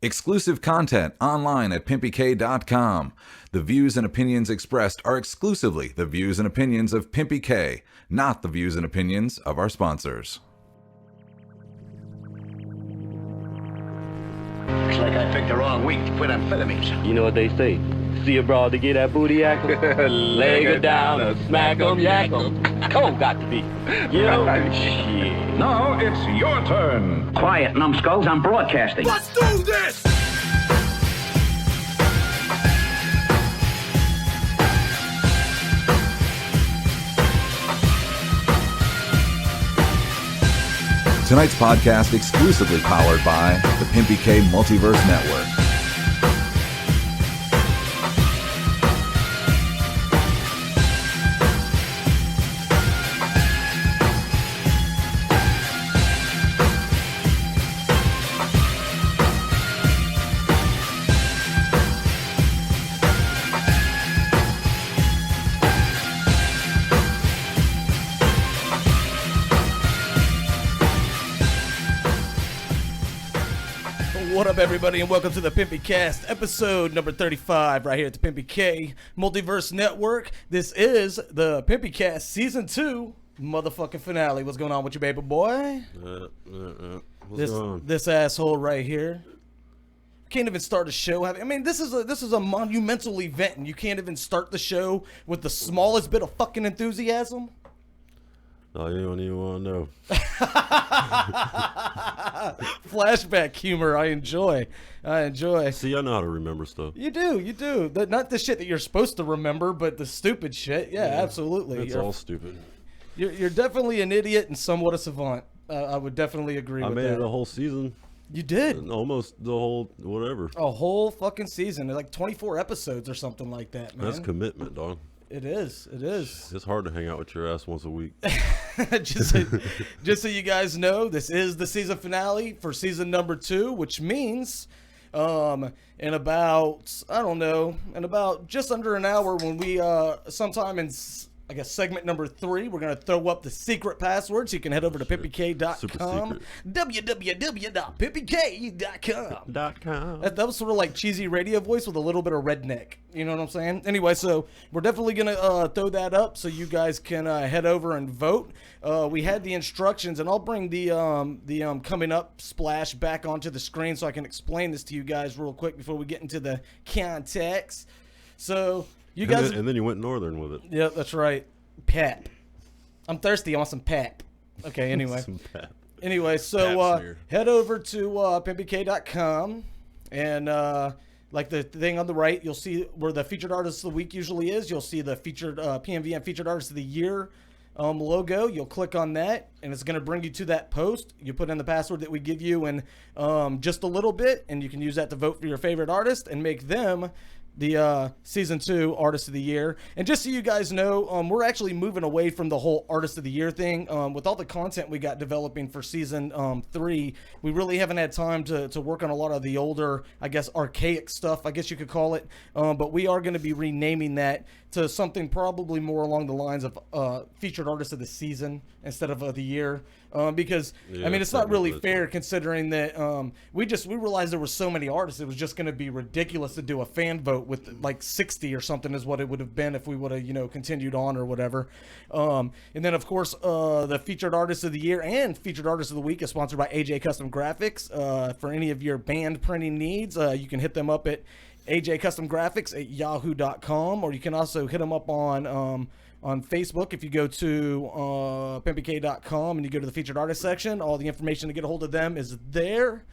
Exclusive content online at PimpyK.com. The views and opinions expressed are exclusively the views and opinions of PimpyK, not the views and opinions of our sponsors. Looks like I picked the wrong week to quit amphetamines. You know what they say? See a broad to get that booty actin'? Leg her down or smack 'em, yak 'em. Cold got to be. You know? Shit. Now it's your turn. Quiet, numbskulls. I'm broadcasting. Let's do this! Tonight's podcast exclusively powered by the PimpyK Multiverse Network. What up, everybody, and welcome to the PimpyCast, episode number 35, right here at the PimpyK Multiverse Network. This is the PimpyCast Season 2 motherfucking finale. What's going on with you, baby boy? What's going on? This asshole right here. Can't even start a show. I mean, this is a monumental event, and you can't even start the show with the smallest bit of fucking enthusiasm. Oh, you don't even want to know. Flashback humor, I enjoy. See, I know how to remember stuff. You do. Not the shit that you're supposed to remember, but the stupid shit. Yeah, absolutely. It's all stupid. You're definitely an idiot and somewhat a savant. I would definitely agree with that. I made it a whole season. You did? Almost the whole whatever. A whole fucking season. Like 24 episodes or something like that, man. That's commitment, dog. It is. It's hard to hang out with your ass once a week. just so you guys know, this is the season finale for season number 2, which means in about just under an hour, when we sometime in I guess segment number 3, we're going to throw up the secret password, so you can head over to PimpyK.com. www.pimpyk.com. That was sort of like cheesy radio voice with a little bit of redneck. You know what I'm saying? Anyway, so we're definitely going to throw that up so you guys can head over and vote. We had the instructions, and I'll bring the coming up splash back onto the screen so I can explain this to you guys real quick before we get into the context. So... And then you went northern with it. Yeah, that's right. Pap. I'm thirsty. I want some pap. Okay, anyway. Some pap. Anyway, so head over to PimpyK.com, and like the thing on the right, you'll see where the featured artist of the week usually is. You'll see the featured PMVN Featured Artist of the Year logo. You'll click on that, and it's going to bring you to that post. You put in the password that we give you in just a little bit, and you can use that to vote for your favorite artist and make them the season 2 artist of the year. And just so you guys know, we're actually moving away from the whole artist of the year thing. With all the content we got developing for season 3, we really haven't had time to work on a lot of the older, I guess, archaic stuff, I guess you could call it. But we are going to be renaming that to something probably more along the lines of featured artist of the season instead of the year. Because I mean, it's not really fair considering that we realized there were so many artists. It was just going to be ridiculous to do a fan vote with like 60 or something is what it would have been if we would have continued on or whatever. And then of course the featured artist of the year and featured artist of the week is sponsored by AJ Custom Graphics. For any of your band printing needs, you can hit them up at ajcustomgraphics@yahoo.com, or you can also hit them up on Facebook. If you go to PimpyK.com and you go to the featured artist section, all the information to get a hold of them is there.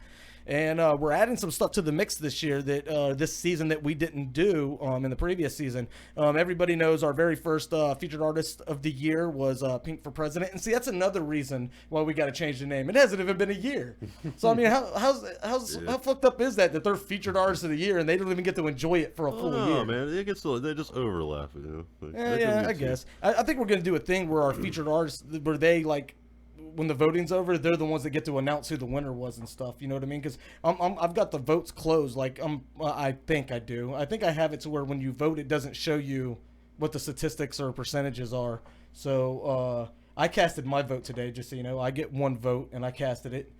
And we're adding some stuff to the mix this year that this season that we didn't do in the previous season. Everybody knows our very first featured artist of the year was Pink for President. And see, that's another reason why we got to change the name. It hasn't even been a year. So I mean, how fucked up is that they're featured artist of the year and they don't even get to enjoy it for a full year? Oh man, they just overlap, I guess. I think we're gonna do a thing where our featured artists, where they like, when the voting's over, they're the ones that get to announce who the winner was and stuff. You know what I mean? Because I've got the votes closed. Like I think I do. I think I have it to where when you vote, it doesn't show you what the statistics or percentages are. So I casted my vote today, just so you know. I get one vote, and I casted it.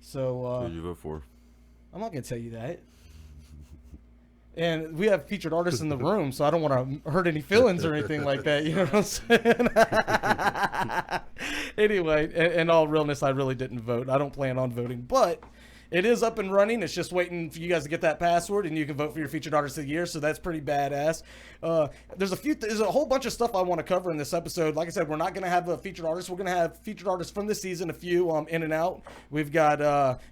So who did you vote for? I'm not gonna tell you that. And we have featured artists in the room, so I don't want to hurt any feelings or anything like that. You know what I'm saying? Anyway, in all realness, I really didn't vote. I don't plan on voting, but it is up and running. It's just waiting for you guys to get that password, and you can vote for your featured artist of the year. So that's pretty badass. There's a whole bunch of stuff I want to cover in this episode. Like I said, we're not going to have a featured artist. We're going to have featured artists from this season, a few in and out. We've got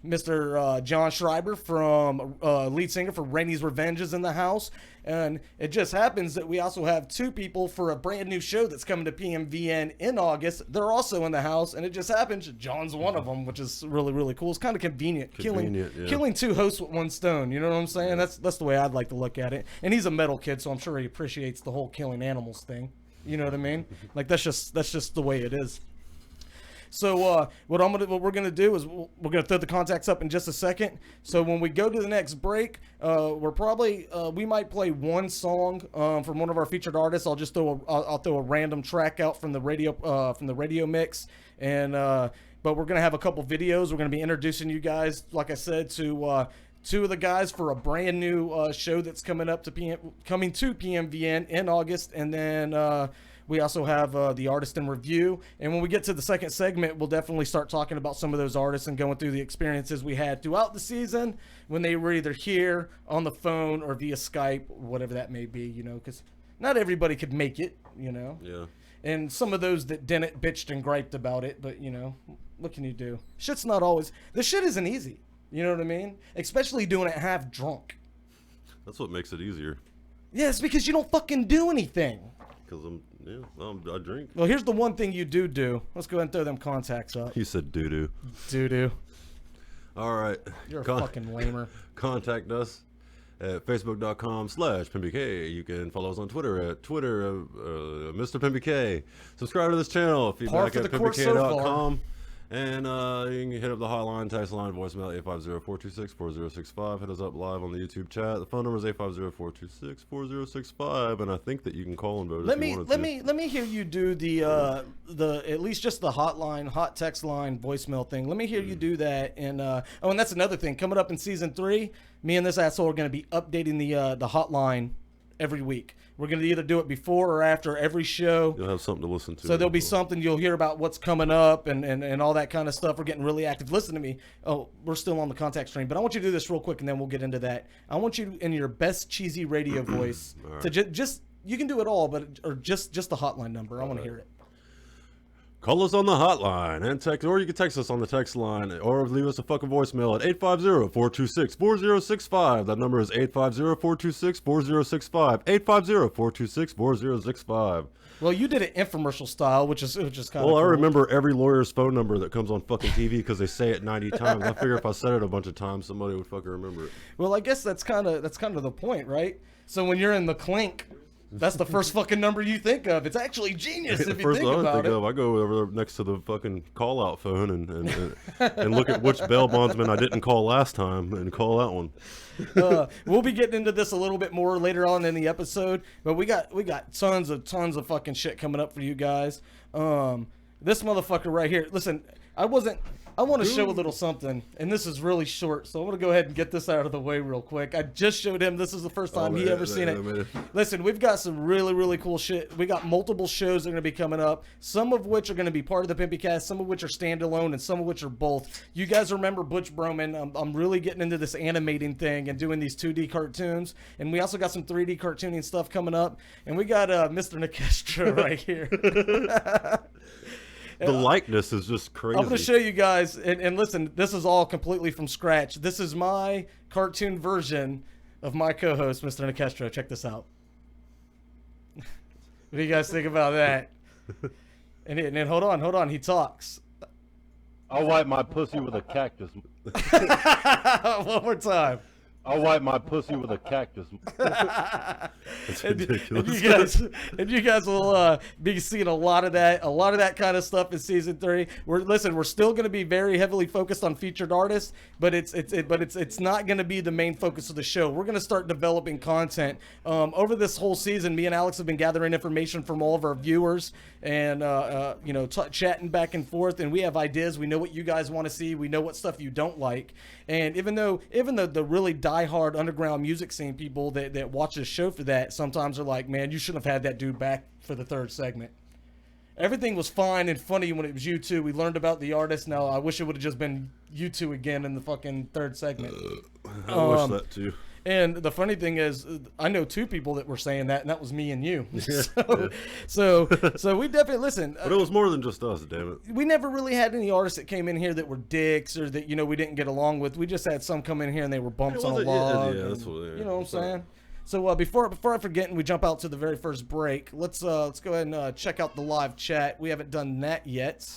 Mr. John Schreiber, from lead singer for Rainey's Revenge, is in the house. And it just happens that we also have two people for a brand new show that's coming to PMVN in August. They're also in the house, and it just happens John's one of them, which is really, really cool. It's kind of convenient. Killing two hosts with one stone. You know what I'm saying? Yeah. That's the way I'd like to look at it. And he's a metal kid, so I'm sure he appreciates the whole killing animals thing. You know what I mean? Like that's just the way it is. So what we're gonna do is we're gonna throw the contacts up in just a second. So when we go to the next break, we might play one song from one of our featured artists. I'll just throw a random track out from the radio mix, and but we're gonna have a couple videos. We're gonna be introducing you guys, like I said, to two of the guys for a brand new show that's coming to PMVN in August, and then. We also have the artist in review. And when we get to the second segment, we'll definitely start talking about some of those artists and going through the experiences we had throughout the season when they were either here, on the phone, or via Skype, or whatever that may be, you know, because not everybody could make it, you know. Yeah. And some of those that didn't bitched and griped about it, but, you know, what can you do? Shit's not always... This shit isn't easy, you know what I mean? Especially doing it half drunk. That's what makes it easier. Yeah, it's because you don't fucking do anything. Because I drink. Well, here's the one thing you do. Let's go ahead and throw them contacts up. You said doo-doo. Doo-doo. All right. You're a fucking lamer. Contact us at facebook.com/PimpyK. You can follow us on Twitter at Mr. PimpyK. Subscribe to this channel. Feedback at PimpyK.com. And you can hit up the hotline, text line, voicemail 850-426-4065. Hit us up live on the YouTube chat. The phone number is 850-426-4065. And I think that you can call and vote. Let me hear you do the at least just the hotline, hot text line, voicemail thing. Let me hear you do that. And and that's another thing coming up in season 3. Me and this asshole are going to be updating the hotline every week. We're going to either do it before or after every show. You'll have something to listen to. So there'll be something you'll hear about what's coming up and all that kind of stuff. We're getting really active. Listen to me. Oh, we're still on the contact stream, but I want you to do this real quick and then we'll get into that. I want you in your best cheesy radio voice to just you can do it all, or just the hotline number. I want to hear it. Call us on the hotline and text, or you can text us on the text line, or leave us a fucking voicemail at 850-426-4065. That number is 850-426-4065. 850-426-4065. Well, you did it infomercial style, which is kind of Well, I cool. remember every lawyer's phone number that comes on fucking TV because they say it 90 times. I figure if I said it a bunch of times, somebody would fucking remember it. Well, I guess that's kind of the point, right? So when you're in the clink, that's the first fucking number you think of. It's actually genius if you think about it. I go over next to the fucking call-out phone and look at which bail bondsman I didn't call last time and call that one. We'll be getting into this a little bit more later on in the episode, but we got tons of fucking shit coming up for you guys. This motherfucker right here. Listen, I want to show a little something, and this is really short, so I'm going to go ahead and get this out of the way real quick. I just showed him. This is the first time he ever seen it. Listen, we've got some really, really cool shit. We got multiple shows that are going to be coming up, some of which are going to be part of the PimpyCast, some of which are standalone, and some of which are both. You guys remember Butch Broman. I'm really getting into this animating thing and doing these 2D cartoons, and we also got some 3D cartooning stuff coming up, and we got Mr. Nikestra right here. The likeness is just crazy. I'm going to show you guys, and listen, this is all completely from scratch. This is my cartoon version of my co-host, Mr. Nikestra. Check this out. What do you guys think about that? And then hold on, he talks. I'll wipe my pussy with a cactus. One more time. I'll wipe my pussy with a cactus. That's ridiculous. And you guys will be seeing a lot of that kind of stuff in season 3. We're still going to be very heavily focused on featured artists, but it's not going to be the main focus of the show. We're going to start developing content over this whole season. Me and Alex have been gathering information from all of our viewers and chatting back and forth, and we have ideas. We know what you guys want to see. We know what stuff you don't like. And even though the really diehard underground music scene people that watch this show for that sometimes are like, man, you shouldn't have had that dude back for the 3rd segment. Everything was fine and funny when it was you two. We learned about the artist. Now I wish it would have just been you two again in the fucking 3rd segment. I wish that too. And the funny thing is, I know 2 people that were saying that, and that was me and you. Yeah. So we definitely listen. But it was more than just us, damn it. We never really had any artists that came in here that were dicks or that we didn't get along with. We just had some come in here and they were bumps on a log. Yeah, that's what. Yeah, you know what I'm saying? So before I forget and we jump out to the very first break, let's go ahead and check out the live chat. We haven't done that yet,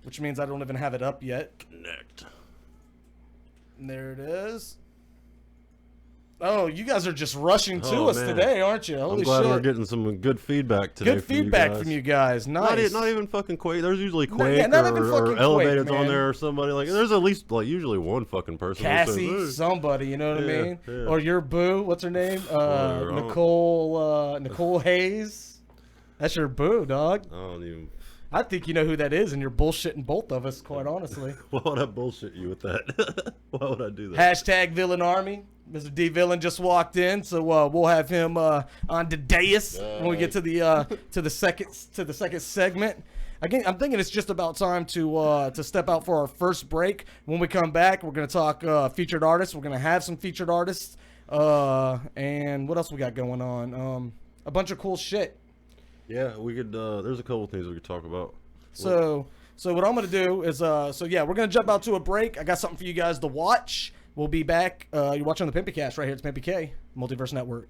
which means I don't even have it up yet. Connect. And there it is. Oh, you guys are just rushing to us today, aren't you? Holy I'm glad shit. we're getting some good feedback today. Good feedback from you guys. Nice. Not even fucking Quake. There's usually Quake or Elevated's on there or somebody like. There's at least usually one fucking person. Cassie, who says, somebody. You know what I mean? Yeah. Or your boo. What's her name? Nicole Hayes. That's your boo, dog. I don't even. I think you know who that is, and you're bullshitting both of us, quite honestly. Why would I bullshit you with that? Why would I do that? Hashtag Villain Army. Mr. D Villain just walked in, so we'll have him on the dais when we get to the second segment. Again, I'm thinking it's just about time to step out for our first break. When we come back, we're gonna talk featured artists. We're gonna have some featured artists, and what else we got going on? A bunch of cool shit. Yeah, we could. There's a couple things we could talk about. So what I'm gonna do is we're gonna jump out to a break. I got something for you guys to watch. We'll be back. You're watching the PimpyCast right here. It's Pimpy K, Multiverse Network.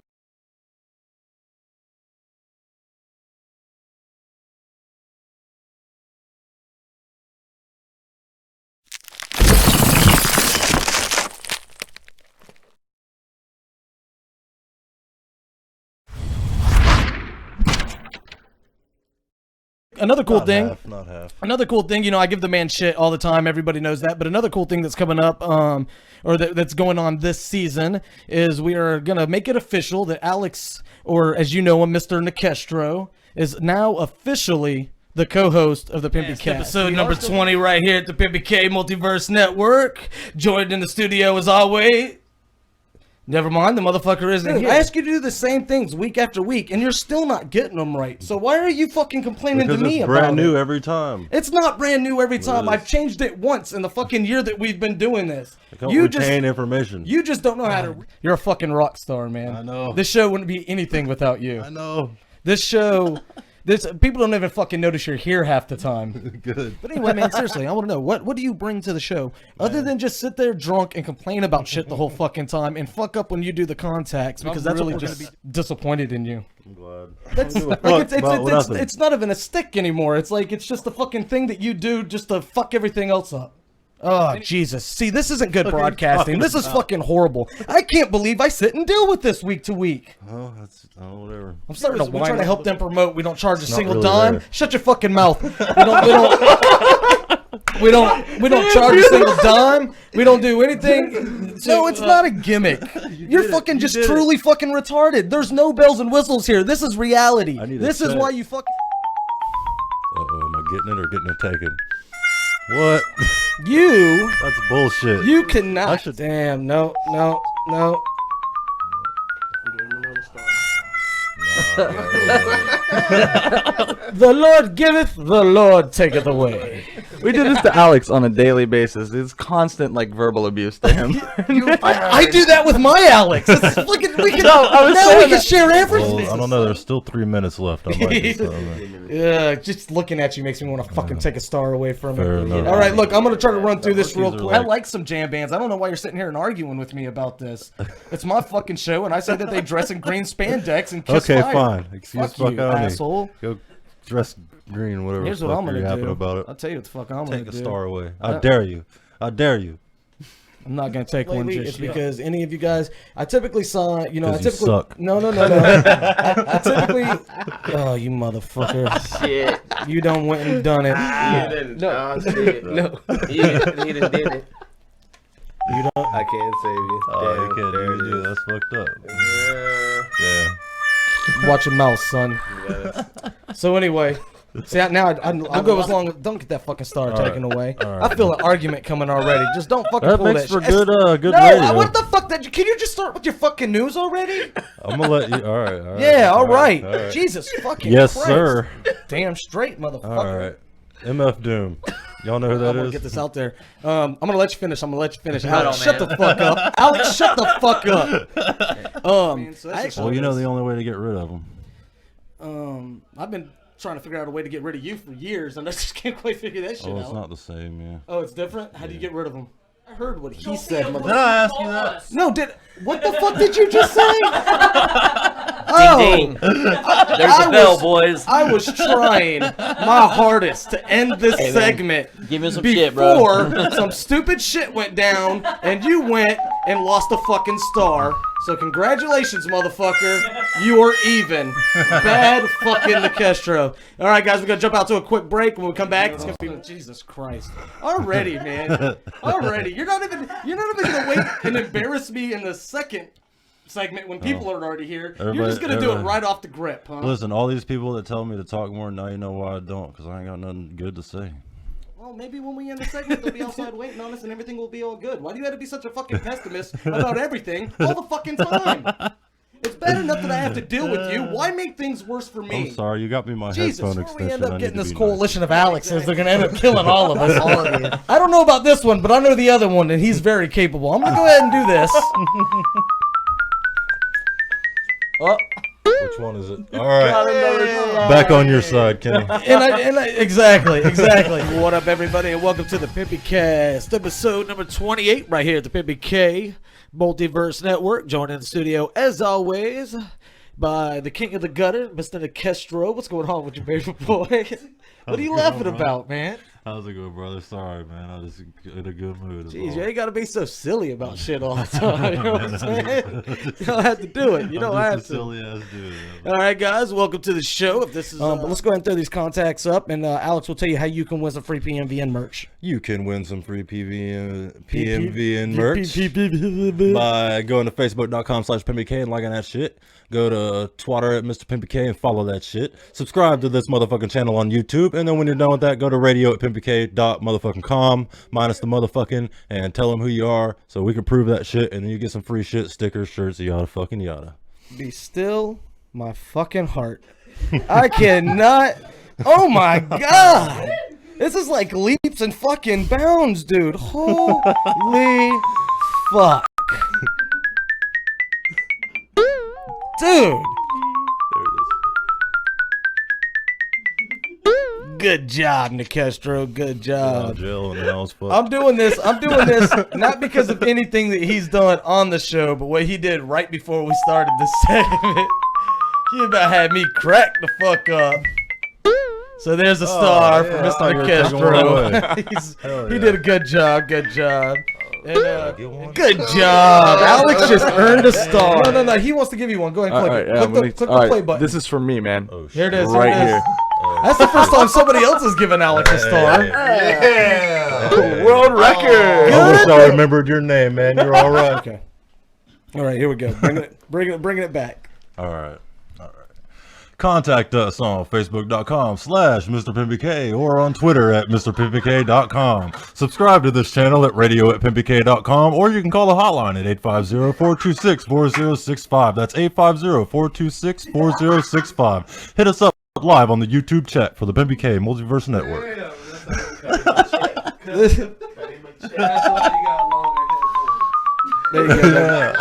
Another cool thing, not half. Another cool thing, I give the man shit all the time. Everybody knows that. But another cool thing that's coming up, that's going on this season, is we are gonna make it official that Alex, or as you know him, Mr. Nikestro, is now officially the co-host of the PimpyCast. Episode number 20 right here at the Pimpy K Multiverse Network. Joined in the studio as always. Never mind, the motherfucker isn't here. I ask you to do the same things week after week, and you're still not getting them right. So why are you fucking complaining to me about it? It's brand new every time. It's not brand new every time. I've changed it once in the fucking year that we've been doing this. You retain information. You just don't know how to. You're a fucking rock star, man. I know. This show wouldn't be anything without you. I know. This show. People don't even fucking notice you're here half the time. Good. But anyway, man, seriously, I want to know, what do you bring to the show? Other than just sit there drunk and complain about shit the whole fucking time and fuck up when you do the contacts, because that's really just disappointed in you. I'm glad. It's not even a stick anymore. It's like, it's just a fucking thing that you do just to fuck everything else up. Oh, Jesus. See, this isn't good broadcasting. This is fucking horrible. I can't believe I sit and deal with this week to week. Oh, that's whatever. I'm starting to whine. We're trying to help them promote. We don't charge a single really dime. there. Shut your fucking mouth. We don't charge a single dime. We don't do anything. No, it's not a gimmick. You're fucking just truly fucking retarded. There's no bells and whistles here. This is reality. This is why you fucking... Uh-oh, am I getting it or getting it taken? What? That's bullshit. You cannot. Damn, no. The Lord giveth, the Lord taketh away. We do this to Alex on a daily basis. It's constant verbal abuse to him. I do that with my Alex. It's fucking, we can share everything. Well, I don't know. There's still 3 minutes left. Yeah, just looking at you makes me want to fucking take a star away from Fair it. enough. All right, look, I'm gonna try to run through this real quick. I like some jam bands. I don't know why you're sitting here and arguing with me about this. It's my fucking show, and I say that they dress in green spandex and kiss fire. Fine. Excuse Fuck you, asshole. Go dress green, whatever. Here's what I'm gonna do. About it. I'll tell you what the fuck I'm gonna do. Take a star away. I dare you. I'm not gonna take one Lately, just because any of you guys. I typically saw, you know, I 'Cause you typically suck. no. I typically, oh, you motherfucker! Shit. You done went and done it. You didn't. No. Shit. No. He done did it. You don't. I can't save you. Oh, you Damn, can't there do it it. is. That's fucked up. Yeah. Watch your mouth, son. So anyway, see now I'll go as long. Don't get that fucking star taken away. right. I feel an argument coming already. Just don't fucking That pull makes that for shit. good No, radio. what the fuck? Can you just start with your fucking news already? I'm gonna let you. All right. Yeah, all right. All right. Jesus fucking Yes, Christ. sir. Damn straight, motherfucker. All right. MF Doom. Y'all know who I'm that gonna is? get this out there. I'm gonna let you finish. Alex, on, shut man. the fuck up. Alex, shut the fuck up. Well, you know the only way to get rid of them. I've been trying to figure out a way to get rid of you for years, and I just can't quite figure that shit Oh, it's out. not the same, yeah. Oh, it's different? How do you get rid of them? I heard what he said. Did I ask you that? No, what the fuck did you just say? Ding, ding. There's a bell, boys. I was trying my hardest to end this segment Give me some shit, bro. before some stupid shit went down, and you went and lost a fucking star. So congratulations, motherfucker. You are even. Bad fucking Nicastro. All right, guys, we're going to jump out to a quick break. When we come back, it's going to be... Jesus Christ. Already, man. Already. You're not even going to wait and embarrass me in the second segment when people are already here. You're just going to do it right off the grip, huh? Listen, all these people that tell me to talk more, now you know why I don't, because I ain't got nothing good to say. Well, maybe when we end the segment, they'll be outside waiting on us and everything will be all good. Why do you have to be such a fucking pessimist about everything all the fucking time? It's bad enough that I have to deal with you. Why make things worse for me? I'm sorry, you got me my Jesus, headphone where extension. we end I up need getting to this be coalition of Alexes, they're going to end up killing all of us. All of you. I don't know about this one, but I know the other one, and he's very capable. I'm going to go ahead and do this. Oh. Which one is it? All right. Back on your side, Kenny. Exactly. What up, everybody, and welcome to the PimpyCast, episode number 28, right here at the PimpyK Multiverse Network. Joined in the studio, as always, by the king of the gutter, Mr. Nicastro. What's going on with your baby boy? What are you laughing about, man? How's it going, brother? Sorry, man. I was in a good mood. Jeez, you ain't got to be so silly about shit all the time. You know what I'm saying? You don't have to do it. You don't have to. Silly ass dude. All right, guys, welcome to the show. If this is, but let's go ahead and throw these contacts up, and Alex will tell you how you can win some free PMVN merch. You can win some free PMVN merch by going to facebook.com/PimpyK and liking that shit. Go to Twitter at Mr. PimpyK and follow that shit. Subscribe to this motherfucking channel on YouTube, and then when you're done with that, go to radio@pimpyk.com minus the motherfucking and tell them who you are so we can prove that shit, and then you get some free shit, stickers, shirts, yada fucking yada. Be still my fucking heart. I cannot. Oh my god. This is like leaps and fucking bounds, dude. Holy fuck. Dude. There it is. Good job, Nicastro. Good job. I'm doing this not because of anything that he's done on the show, but what he did right before we started the segment. He about had me crack the fuck up. So there's a star for Mr. Nicastro. He did a good job. Good job. And, good job. Alex just earned a star. No. He wants to give you one. Go ahead and click it. Click the play button. This is for me, man. Oh, Here it is. Right here. That's the first time somebody else has given Alex a star. Yeah. World record. I wish I remembered your name, man. You're all right. Okay. All right, here we go. Bringing it back. All right. Contact us on facebook.com/MrPimpyK or on Twitter at MrPimpyK.com. Subscribe to this channel at radio@PimpyK.com, or you can call the hotline at 850-426-4065. That's 850-426-4065. Hit us up live on the YouTube chat for the PimpyK Multiverse Network. There you go.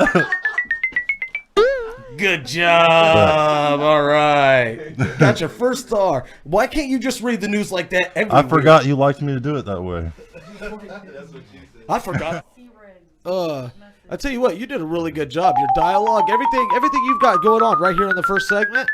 Good job. All right. Got your first star. Why can't you just read the news like that every I week? forgot you liked me to do it that way. I forgot. I tell you what, you did a really good job. Your dialogue, everything you've got going on right here in the first segment.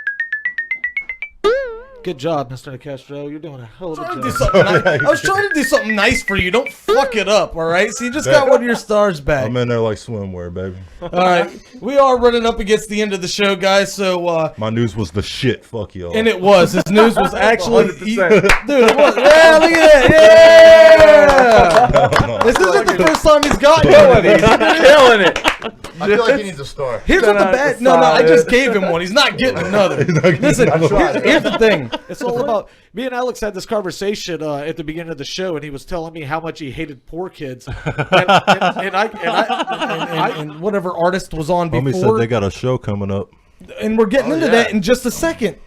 Good job, Mr. Castro. You're doing a hell of a job. I was trying to do something nice for you. Don't fuck it up, all right? So you just got one of your stars back. I'm in there like swimwear, baby. All right. We are running up against the end of the show, guys. So my news was the shit. Fuck y'all. And it was. His news was actually... dude, it was. Yeah, look at that. Yeah. No. This isn't the first time he's gotten one of these. Killing it. I feel like he needs a star. Here's what the bad... No, I just gave him one. He's not getting another. Listen, here's the thing. It's all about... Me and Alex had this conversation at the beginning of the show, and he was telling me how much he hated poor kids. And whatever artist was on before... Homie said they got a show coming up. And we're getting into that in just a second.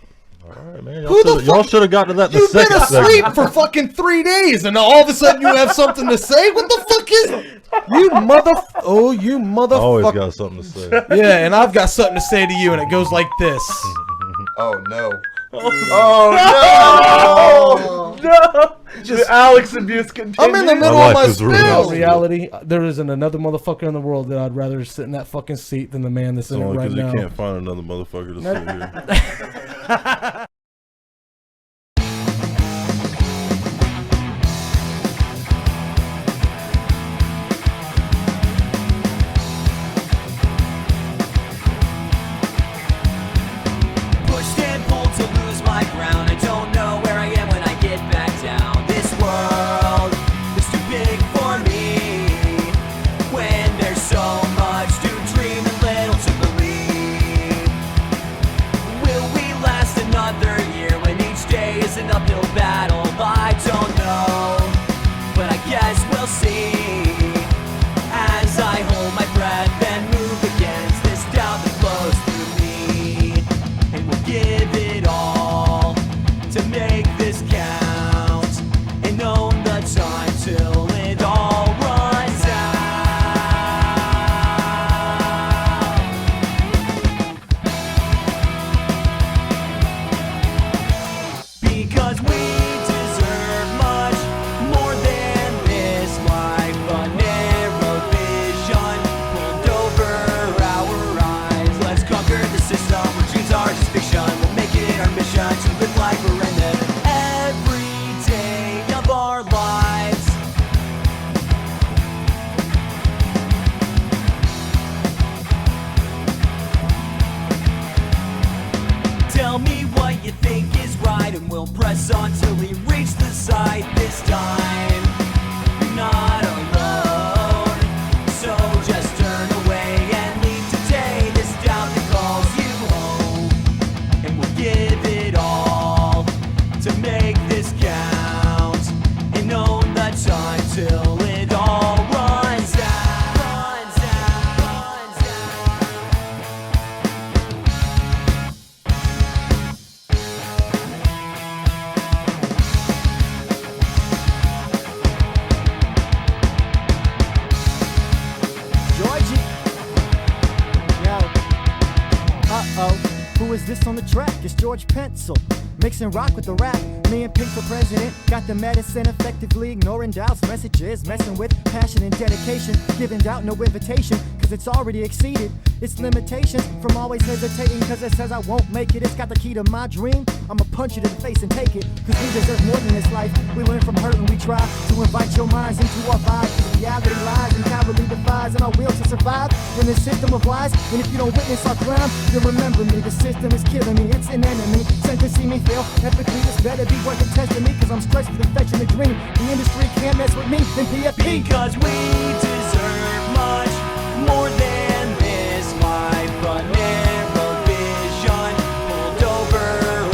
All right, man. Y'all should have got to that in the You've been second asleep segment. for fucking 3 days, and all of a sudden you have something to say? What the fuck is it? You motherfucker. Always got something to say. Yeah, and I've got something to say to you, and it goes like this. Oh, no. Oh, no. Just Alex abuse continues. I'm in the middle of my spill. In reality, there isn't another motherfucker in the world that I'd rather sit in that fucking seat than the man that's in it right now. You can't find another motherfucker to sit here. Mixing rock with the rap, me and Pink for president. Got the medicine effectively ignoring doubts, messages, messing with passion and dedication. Giving doubt no invitation, cause it's already exceeded its limitations. From always hesitating, cause it says I won't make it. It's got the key to my dream, I'ma punch it in the face and take it. Cause we deserve more than this life, we learn from hurt and we try to invite your minds into our vibes. Reality lies and cowardly defies, and our will to survive in this system of lies. And if you don't witness our crime, then remember me, the system is killing me, it's an enemy. Sent to see me fail, epically this better be worth a test of me. Cause I'm stressed with fetching the dream. The industry can't mess with me, then PFP. Because we deserve much more than this life. A narrow vision pulled over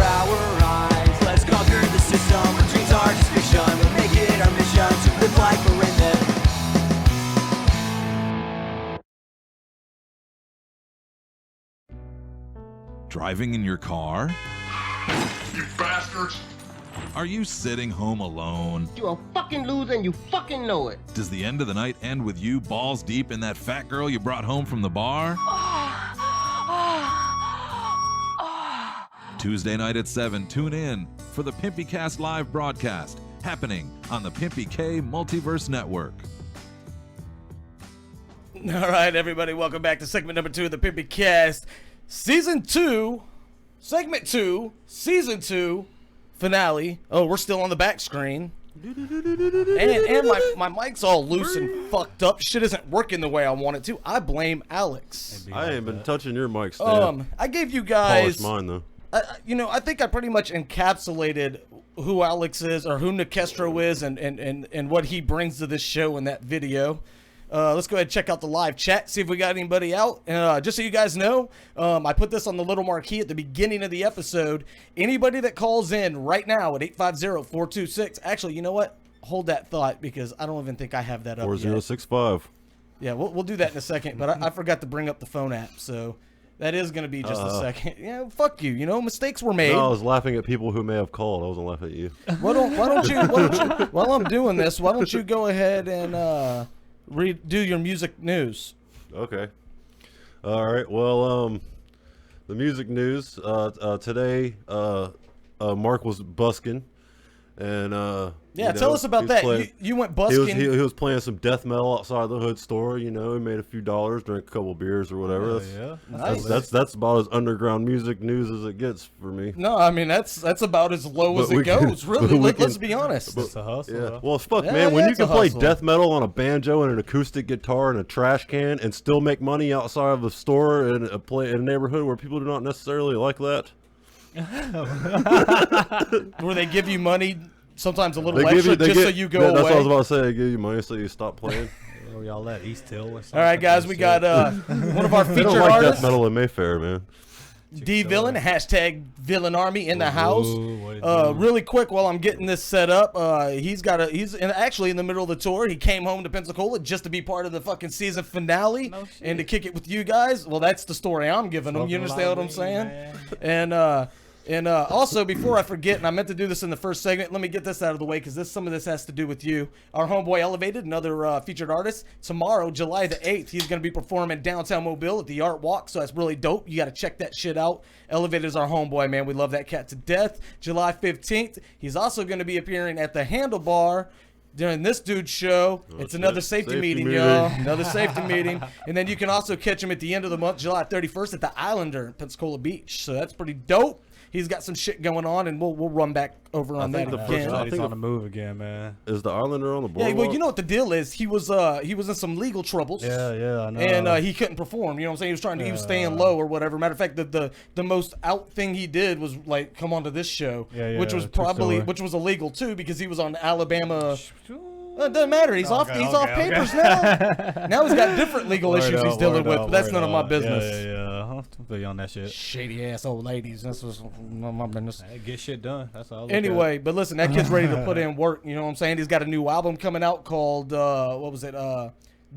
our eyes. Let's conquer the system, our dreams are just fiction. We'll make it our mission to live like we're in them. Driving in your car? You bastards! Are you sitting home alone? You're a fucking loser and you fucking know it. Does the end of the night end with you balls deep in that fat girl you brought home from the bar? Tuesday night at 7, tune in for the PimpyCast live broadcast happening on the PimpyK Multiverse Network. All right, everybody, welcome back to segment number 2 of the PimpyCast. Season 2, segment 2, season 2, finale. Oh, we're still on the back screen. And my mic's all loose and fucked up. Shit isn't working the way I want it to. I blame Alex. I ain't been touching your mic stand. I gave you guys. Polish mine though. I think I pretty much encapsulated who Alex is or who Nicastro is and what he brings to this show in that video. Let's go ahead and check out the live chat, see if we got anybody out. Just so you guys know, I put this on the little marquee at the beginning of the episode. Anybody that calls in right now at 850-426. Actually, you know what? Hold that thought because I don't even think I have that up 4065. Yeah, we'll do that in a second, but I forgot to bring up the phone app, so that is going to be just a second. Yeah, fuck you. Mistakes were made. No, I was laughing at people who may have called. I wasn't laughing at you. Why don't you, while I'm doing this, why don't you go ahead and do your music news? Okay. All right. Well, the music news today. Mark was busking, and tell us about that. You went busking. He was playing some death metal outside the hood store. He made a few dollars, drank a couple beers or whatever. That's about as underground music news as it gets for me. No, I mean that's about as low as it goes. Really, let's be honest. It's a hustle. Yeah. Well, fuck, man. When you can play death metal on a banjo and an acoustic guitar and a trash can and still make money outside of the store and play in a neighborhood where people do not necessarily like that. Where they give you money, sometimes a little extra, so you go away. That's what I was about to say. They give you money so you stop playing. Where y'all at? East Hill or something? All right, guys, we got one of our featured don't like artists. death metal in Mayfair, man. D-Villain, hashtag Villain Army in the house. Really quick while I'm getting this set up, he's actually in the middle of the tour. He came home to Pensacola just to be part of the fucking season finale and to kick it with you guys. Well, that's the story I'm giving them. You understand what I'm saying? And also, before I forget, and I meant to do this in the first segment, let me get this out of the way because some of this has to do with you. Our homeboy Elevated, another featured artist, tomorrow, July the 8th, he's going to be performing downtown Mobile at the Art Walk, so that's really dope. You got to check that shit out. Elevated is our homeboy, man. We love that cat to death. July 15th, he's also going to be appearing at the Handlebar during this dude's show. It's another safety meeting, y'all. Another safety meeting. And then you can also catch him at the end of the month, July 31st, at the Islander in Pensacola Beach. So that's pretty dope. He's got some shit going on, and we'll run back over on that again. I think he's on the move again, man. Is the Islander on the board? Yeah, well, you know what the deal is. He was in some legal troubles. Yeah, I know. And he couldn't perform. You know what I'm saying? He was staying low or whatever. Matter of fact, the most out thing he did was like come on to this show, which was illegal too because he was on Alabama. It doesn't matter. He's off papers now. Now he's got different legal issues he's dealing with, but that's none of my business. Yeah. I'll feel you on that shit. Shady ass old ladies. That's what's none of my business. Hey, get shit done. That's all. Anyway, but listen, that kid's ready to put in work. You know what I'm saying? He's got a new album coming out called what was it?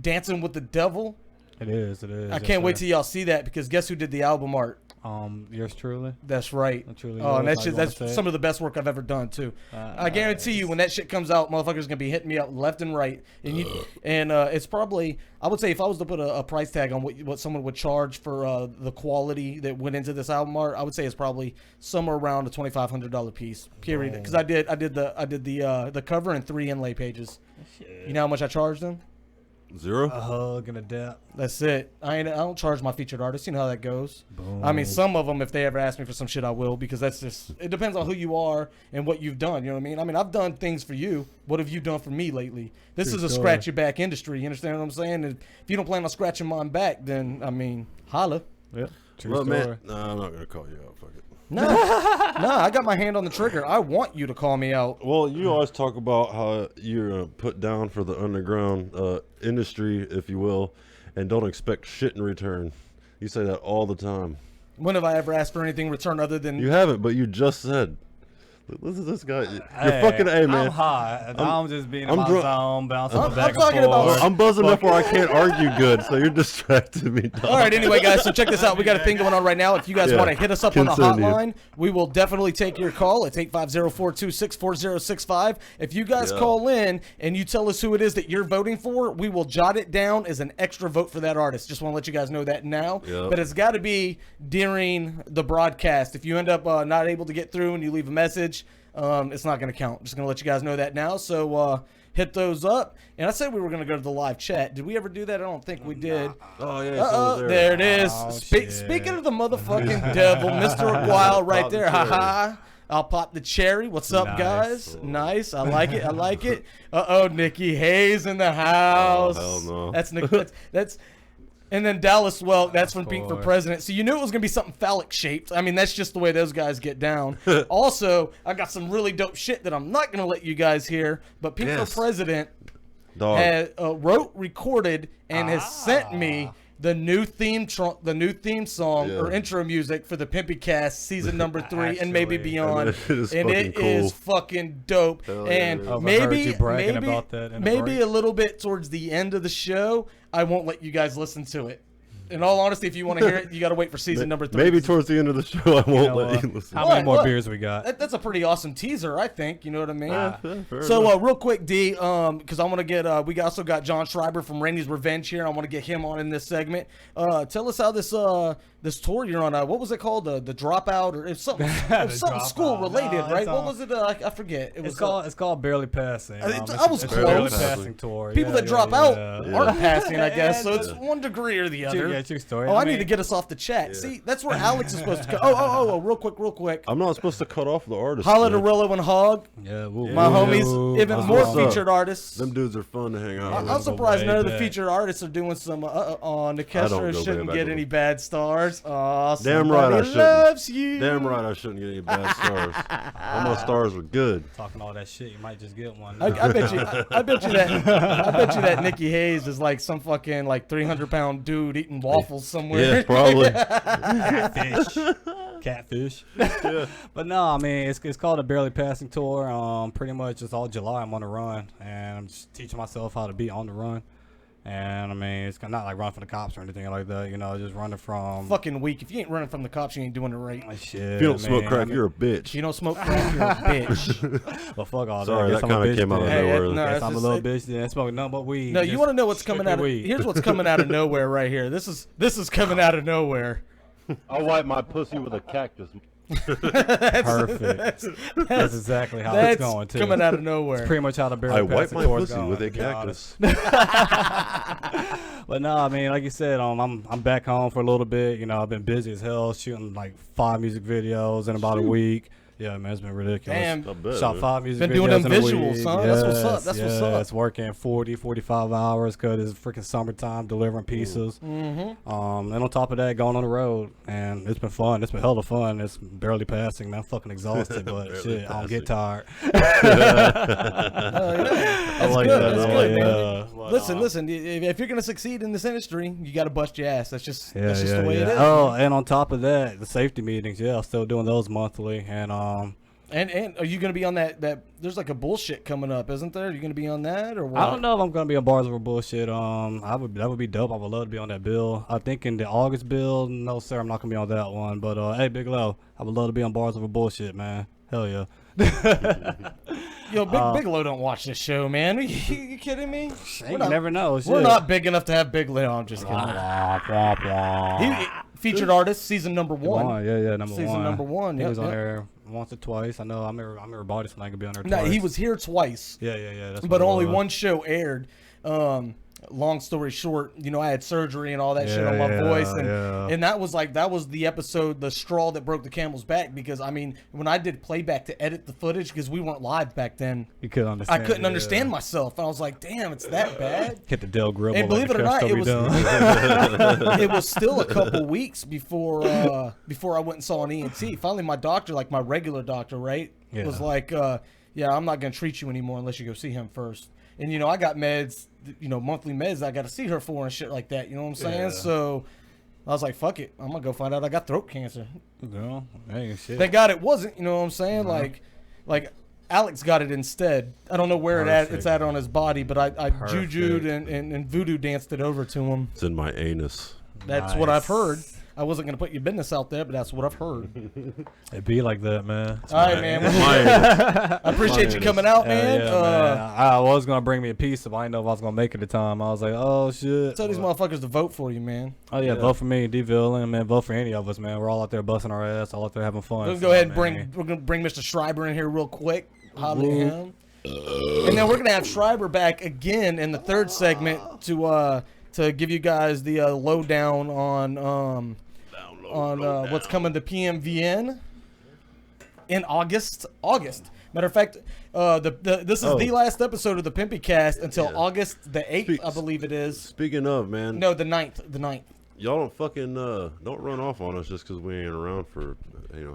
Dancing with the Devil. It is. I can't wait till y'all see that because guess who did the album art? Yours truly. That's right. And that's some of the best work I've ever done too. I guarantee you, when that shit comes out, motherfuckers gonna be hitting me up left and right. And it's probably, I would say, if I was to put a price tag on what someone would charge for the quality that went into this album art, I would say it's probably somewhere around a $2,500 piece. Period. Because I did the cover and 3 inlay pages. Shit. You know how much I charged them? 0. A hug and a dap. That's it. I don't charge my featured artists. You know how that goes. Boom. I mean, some of them, if they ever ask me for some shit, I will, because that's just, it depends on who you are and what you've done. You know what I mean? I've done things for you. What have you done for me lately? This is a scratch your back industry. You understand what I'm saying? And if you don't plan on scratching mine back, then, I mean, holla. Yeah. Well, man, no, I'm not gonna call you out. Fuck it. No, I got my hand on the trigger. I want you to call me out. Well, you always talk about how you're put down for the underground industry, if you will, and don't expect shit in return. You say that all the time. When have I ever asked for anything in return other than... You haven't, but you just said... Listen to this guy. You're fucking A, man. I'm high. I'm just being in my zone, bouncing back and forth. I'm buzzing up where I can't argue good, so you're distracting me. Dog. All right, anyway, guys, so check this out. We got a thing going on right now. If you guys want to hit us up on the hotline, we will definitely take your call. It's 850-426-4065. If you guys call in and you tell us who it is that you're voting for, we will jot it down as an extra vote for that artist. Just want to let you guys know that now. Yep. But it's got to be during the broadcast. If you end up not able to get through and you leave a message, it's not going to count. Just going to let you guys know that now. So hit those up. And I said we were going to go to the live chat. Did we ever do that? I don't think we did. Oh, yeah. There it is. Speaking of the motherfucking devil, Mr. Wild right there. Ha-ha. I'll pop the cherry. What's up, guys? Nice. I like it. I like it. Uh-oh, Nikki Hayes in the house. Oh, hell no. That's Nick. That's and then Dallas Welk, that's from Pink for President. So you knew it was going to be something phallic shaped. I mean, that's just the way those guys get down. Also, I got some really dope shit that I'm not going to let you guys hear, but Pink for President wrote, recorded, and has sent me the new theme song or intro music for the PimpyCast season number 3 and maybe beyond. And it is fucking dope. And maybe a little bit towards the end of the show, I won't let you guys listen to it. In all honesty, if you want to hear it, you got to wait for season number 3. Maybe towards the end of the show, I won't let you listen. How many more beers we got? That's a pretty awesome teaser, I think. You know what I mean? So, real quick, D, because I want to get, we also got John Schreiber from Randy's Revenge here. I want to get him on in this segment. Tell us how this tour you're on, what was it called? The Dropout, or it's something, something school related, right? What was it? I forget. It's called Barely Passing. I was close. Barely Passing tour. People that drop out aren't passing, I guess. So it's one degree or the other. True story. I need to get us off the chat. See, that's where Alex is supposed to go. Oh, real quick. I'm not supposed to cut off the artist. Holla to Rillo and Hog. Yeah, my homies, even more featured artists. Them dudes are fun to hang out with. I'm surprised none of the featured artists are doing some. Nikestra shouldn't get any bad stars. Damn right I shouldn't. Loves you. Damn right I shouldn't get any bad stars. All my stars are good. Talking all that shit, you might just get one. I bet you that Nikki Hayes is like some fucking 300-pound dude eating waffles somewhere. Yeah, probably. Catfish. Yeah. But no, I mean it's called a Barely Passing tour. Pretty much it's all July I'm on the run, and I'm just teaching myself how to be on the run. And I mean, it's not like run from the cops or anything like that, just running from. Fucking weak. If you ain't running from the cops, you ain't doing it right. Shit, if you don't smoke crack, you're a bitch. If you don't smoke crack, you're a bitch. Well, fuck all that. Sorry, that kind of came out of nowhere. I'm a little bitch. Yeah, smoking nothing but weed. No, you want to know what's coming out of. Here's what's coming out of nowhere right here. This is coming out of nowhere. I'll wipe my pussy with a cactus. Perfect. That's exactly how it's going too. Coming out of nowhere. It's pretty much how the Barely Passing tour is going. I wipe my pussy with a cactus. But no, I mean, like you said, I'm back home for a little bit. I've been busy as hell, shooting 5 music videos in about a week. Yeah, man, it's been ridiculous. Damn. Shot 5 music videos. Been doing them in a visuals, week. huh? Yes, That's what's up. What's up. It's working 40, 45 hours because it's freaking summertime, delivering pieces. Mm-hmm. And on top of that, going on the road. And it's been fun. It's been hella fun. It's barely passing, man. I'm fucking exhausted, but shit, I don't get tired. I like that. That's good, man. Listen. If you're gonna succeed in this industry, you got to bust your ass. That's just the way it is. Oh, and on top of that, the safety meetings. Yeah, I'm still doing those monthly. And And are you going to be on that there's a bullshit coming up, isn't there? Are you going to be on that or what? I don't know if I'm going to be on Bars Over Bullshit. That would be dope. I would love to be on that bill. I think in the August bill, no sir, I'm not going to be on that one. But hey, Big Low, I would love to be on Bars Over Bullshit, man. Hell yeah. Yo, Big Low don't watch this show, man. Are you kidding me? You never know. We're not big enough to have Big Low. I'm just kidding. Featured Artist, season number 1. Yeah, number 1. Season number 1. He was on there once or twice. I know. I remember bought this, and I could be on there twice. No, he was here twice. Yeah. But only one show aired. Long story short, I had surgery and all that shit on my voice, and that was the episode, the straw that broke the camel's back, because I mean, when I did playback to edit the footage, because we weren't live back then, you couldn't understand. I couldn't understand myself. I was like, damn, it's that bad. Hit the Del Gribble. And believe it or not, it was still a couple weeks before I went and saw an ENT. Finally, my doctor, my regular doctor, right, was like, yeah, I'm not gonna treat you anymore unless you go see him first. And I got meds, monthly meds I got to see her for and shit like that. You know what I'm saying? Yeah. So I was like, fuck it, I'm gonna go find out I got throat cancer. No, hey, shit. Thank God it wasn't. You know what I'm saying? Like Alex got it instead. I don't know where it's at on his body, but I jujued and voodoo danced it over to him. It's in my anus. That's what I've heard. I wasn't going to put your business out there, but that's what I've heard. It be like that, man. All right, man. I appreciate you coming out, man. Man. I was going to bring me a piece, but I didn't know if I was going to make it at the time. I was like, oh, shit. Tell these motherfuckers to vote for you, man. Oh, yeah, vote for me, D-Ville, and, man, vote for any of us, man. We're all out there busting our ass, all out there having fun. Let's go ahead and we're going to bring Mr. Schreiber in here real quick. Holler at him. And then we're going to have Schreiber back again in the third segment to give you guys the lowdown on what's coming to PMVN in August. Matter of fact, this is the last episode of the PimpyCast until August the 8th, I believe it is. Speaking of, man. No, the 9th. The 9th. Y'all don't fucking don't run off on us just because we ain't around for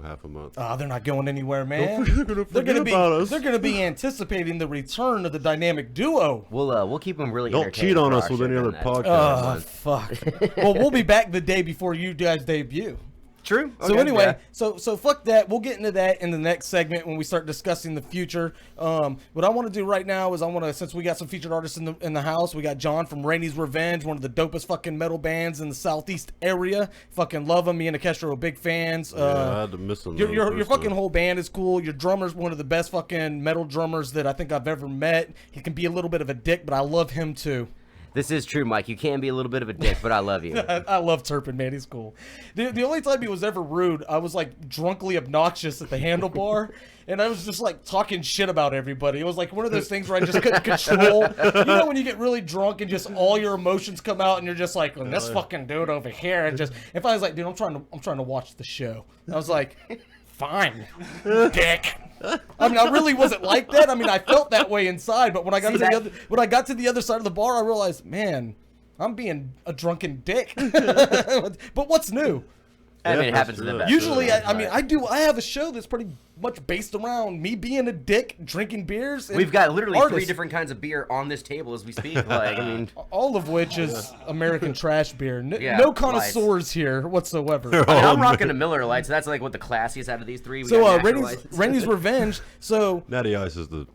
half a month. Oh, they're not going anywhere, man. They're gonna be anticipating the return of the dynamic duo. We'll keep them really. Don't cheat on us with any other podcast. Oh fuck. Well, we'll be back the day before you guys debut. True. So Okay, anyway, yeah. so fuck that. We'll get into that in the next segment when we start discussing the future. What I want to do right now is since we got some featured artists in the house, we got John from Rainey's Revenge, one of the dopest fucking metal bands in the southeast area. Fucking love them. Me and Akestra are big fans. I had to miss them. Your fucking whole band is cool. Your drummer's one of the best fucking metal drummers that I think I've ever met. He can be a little bit of a dick, but I love him too. This is true, Mike. You can be a little bit of a dick, but I love you. I love Turpin, man. He's cool. The only time he was ever rude, I was like drunkenly obnoxious at the handlebar, and I was just like talking shit about everybody. It was like one of those things where I just couldn't control. You know when you get really drunk and just all your emotions come out, and you're just like, well, this fucking dude over here, and just if I was like, dude, I'm trying to watch the show. And I was like, fine, dick. I mean, I really wasn't like that. I mean, I felt that way inside, but when I got to the other side of the bar, I realized, man, I'm being a drunken dick. But what's new? I mean, it happens to the best. Usually, I have a show that's pretty much based around me being a dick, drinking beers. And we've got literally artists. 3 different kinds of beer on this table as we speak. Like, I mean, all of which is American trash beer. No connoisseurs here whatsoever. I'm rocking a Miller Lite, so that's like what the classiest out of these 3. So Rainey's Revenge. So Natty Ice is the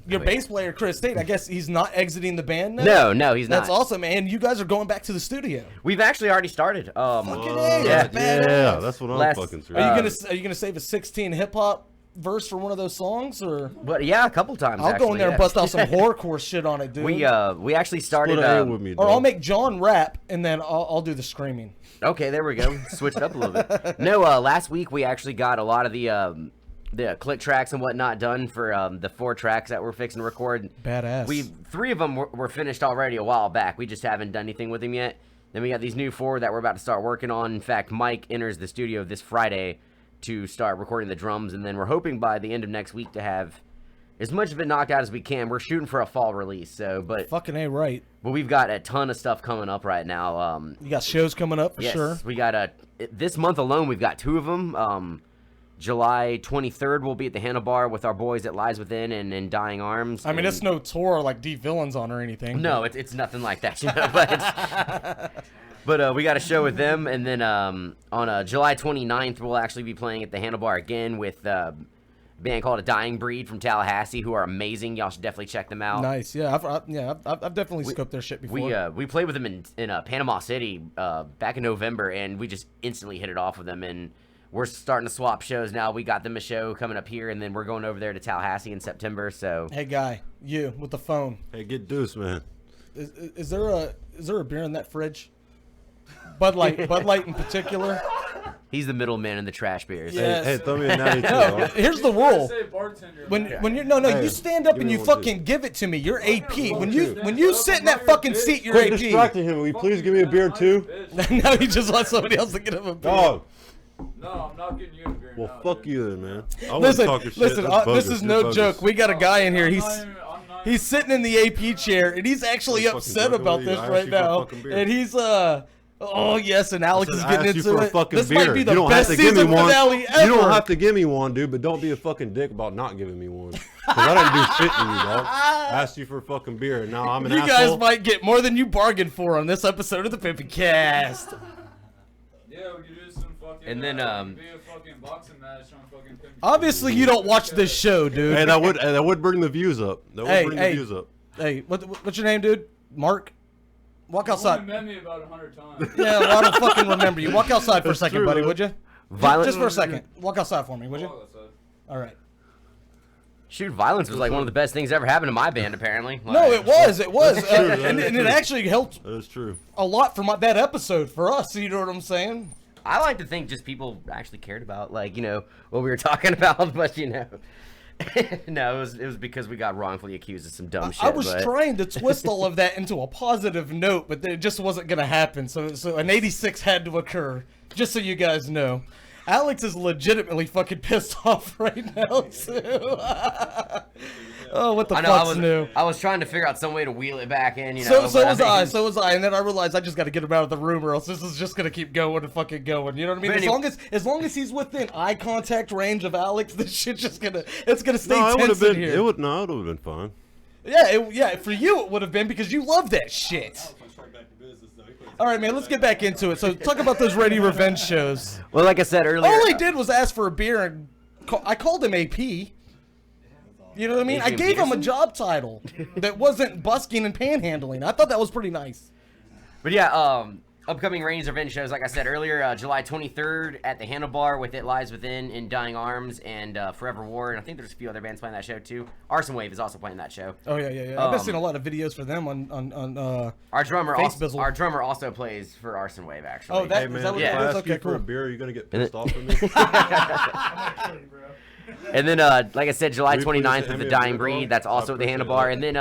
your bass player Chris Tate. I guess he's not exiting the band now. No, he's not. That's awesome, and you guys are going back to the studio. We've actually already started. Yeah, that's what I'm fucking through. Are you gonna save a 16 hip hop verse for one of those songs, or? But yeah, a couple times. I'll go in there and bust out some horrorcore shit on it, dude. We actually started. With me, or I'll make John rap, and then I'll do the screaming. Okay, there we go. Switch it up a little bit. No, last week we actually got a lot of the click tracks and whatnot done for the 4 tracks that we're fixing to record. Badass. 3 of them were finished already a while back. We just haven't done anything with them yet. Then we got these new 4 that we're about to start working on. In fact, Mike enters the studio this Friday to start recording the drums, and then we're hoping by the end of next week to have as much of it knocked out as we can. We're shooting for a fall release, fucking A right. But we've got a ton of stuff coming up right now. You got shows coming up for sure. We got this month alone. We've got 2 of them. July 23rd, we'll be at the Handlebar with our boys at Lies Within and Dying Arms. I mean, it's no tour like Deep Villains on or anything. No, it's nothing like that, you know. But we got a show with them, and then on July 29th, we'll actually be playing at the Handlebar again with a band called A Dying Breed from Tallahassee, who are amazing. Y'all should definitely check them out. Nice, yeah. I've definitely scoped their shit before. We played with them in Panama City back in November, and we just instantly hit it off with them, and we're starting to swap shows now. We got them a show coming up here, and then we're going over there to Tallahassee in September. So hey, guy, you with the phone. Hey, get Deuce, man. Is there a beer in that fridge? Bud Light in particular. He's the middleman in the trash beers. Yes. Hey, throw me a natty too. No, here's the rule. When you're Hey, you stand up and you fucking give it to me. You're AP. When you sit in that fucking seat, you're Quit AP. distracting him. Will you please give me a beer too? No, he just wants somebody else to get him a beer. Dog. No, I'm not getting you a beer. Well, fuck you then, man. Listen, this is no joke. We got a guy in here. He's sitting in the AP chair, and he's actually upset about this right now. And he's oh yes, and Alex is getting into it. This might be the best season finale ever. You don't have to give me one, dude, but don't be a fucking dick about not giving me one. Because I didn't do shit to you, dog. I asked you for a fucking beer, and now I'm an asshole. You guys might get more than you bargained for on this episode of the PimpyCast. Yeah, we could do some fucking. And then be a fucking boxing match on fucking Pimpy. Obviously, you don't watch this show, dude. Hey, that would bring the views up. That would bring the views up. Hey, what's your name, dude? Mark? Walk outside. You've only met me about 100 times. Yeah, well, I don't fucking remember you. Walk outside for a second, buddy, would you? Violence. Just for a second. Walk outside for me, would you? All right. Shoot, violence was like one of the best things ever happened to my band, apparently. Like, no, it was. And it actually helped That's true. a lot for that episode for us, you know what I'm saying? I like to think just people actually cared about, like, you know, what we were talking about, but, you know. No, it was because we got wrongfully accused of some dumb shit. I was trying to twist all of that into a positive note, but it just wasn't going to happen. So an 86 had to occur, just so you guys know. Alex is legitimately fucking pissed off right now too. Oh, what the fuck's new? I was trying to figure out some way to wheel it back in, you know. So was I, and then I realized I just got to get him out of the room, or else this is just gonna keep going and fucking going. You know what I mean? As long as he's within eye contact range of Alex, this shit's just gonna stay tense in here. It would have been fun. Yeah, for you it would have been because you love that shit. All right, man, let's get back into it. So talk about those Ready Revenge shows. Well, like I said earlier, all he did was ask for a beer, and I called him AP. You know what I mean? I gave him a job title that wasn't busking and panhandling. I thought that was pretty nice. But yeah, upcoming Rainey's Revenge shows, like I said earlier, July 23rd at the Handlebar with It Lies Within in Dying Arms and Forever War, and I think there's a few other bands playing that show too. Arson Wave is also playing that show. Oh yeah. I've been seeing a lot of videos for them on our drummer. Our drummer also plays for Arson Wave, actually. Oh, is that what it is? Okay, cool. For a beer, you're gonna get pissed off at me. And then, like I said, July 29th with the Dying Breed. That's also at the Handlebar. And then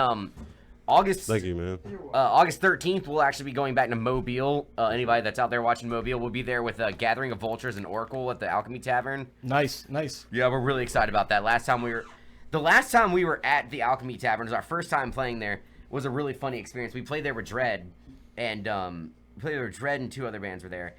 August. Thank you, man. August 13th, we'll actually be going back to Mobile. Anybody that's out there watching Mobile, we'll be there with Gathering of Vultures and Oracle at the Alchemy Tavern. Nice. Yeah, we're really excited about that. The last time we were at the Alchemy Tavern, it was our first time playing there. Was a really funny experience. We played there with d.r.e.a.d, and d.r.e.a.d and two other bands were there.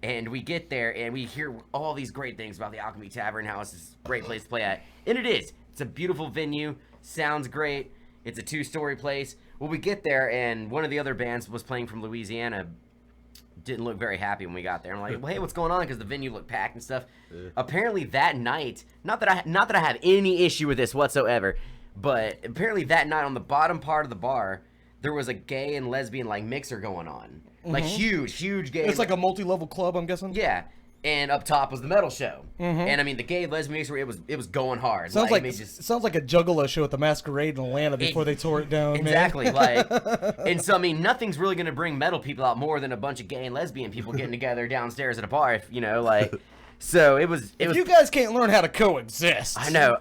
And we get there, and we hear all these great things about the Alchemy Tavern, how it's this great place to play at. And it is. It's a beautiful venue. Sounds great. It's a 2-story place. Well, we get there, and one of the other bands was playing from Louisiana. Didn't look very happy when we got there. I'm like, well, hey, what's going on? Because the venue looked packed and stuff. Yeah. Apparently that night, not that I have any issue with this whatsoever, but apparently that night on the bottom part of the bar, there was a gay and lesbian mixer going on. Mm-hmm. Like huge gay. It's like a multi-level club, I'm guessing. Yeah, and up top was the metal show. Mm-hmm. And I mean, the gay and lesbian mixer, it was going hard. Sounds like a Juggalo show at the Masquerade in Atlanta before they tore it down. Exactly, man. And so I mean, nothing's really gonna bring metal people out more than a bunch of gay and lesbian people getting together downstairs at a bar. So it was. You guys can't learn how to coexist. I know.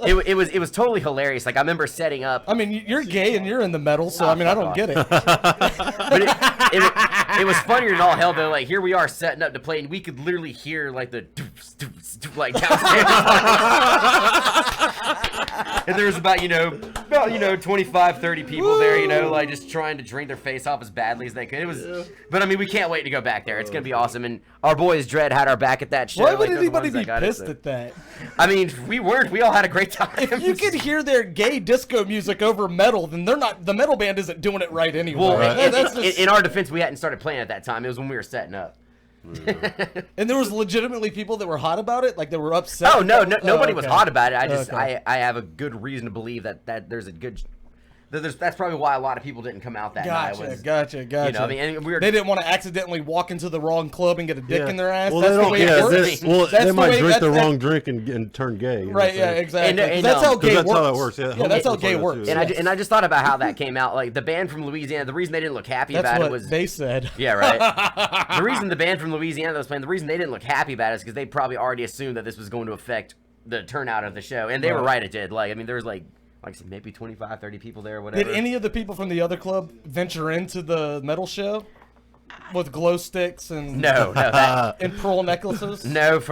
It was totally hilarious. Like I remember setting up. I mean, you're gay and you're in the metal, so I mean, I don't get it. But it was funnier than all hell though. Like here we are setting up to play, and we could literally hear like the like downstairs. And there was about 25, 30 people there, like just trying to drink their face off as badly as they could. It was, but I mean, we can't wait to go back there. It's gonna be awesome, and our boys d.r.e.a.d had our back at that show. Why would anybody be pissed at that? I mean, we weren't. We all had a great time. If you could hear their gay disco music over metal, then the metal band isn't doing it right anyway. Well, in our defense, we hadn't started playing at that time. It was when we were setting up. And there was legitimately people that were hot about it, like they were upset. Oh no, nobody was hot about it. I have a good reason to believe that there's a good. That's probably why a lot of people didn't come out that night. Gotcha. You know, I mean, and they didn't want to accidentally walk into the wrong club and get a dick in their ass. Well, that's the way it works. They might drink the wrong drink and turn gay. Right? Yeah, exactly. And that's how gay works. That's how it works. Yeah, that's how gay works. And I just thought about how that came out. Like the band from Louisiana, the reason they didn't look happy about it was they said. Yeah, right. The reason the band from Louisiana that was playing, the reason they didn't look happy about it is because they probably already assumed that this was going to affect the turnout of the show, and they were right. It did. Like I mean, there was like I said, maybe 25, 30 people there, or whatever. Did any of the people from the other club venture into the metal show with glow sticks and and pearl necklaces? No,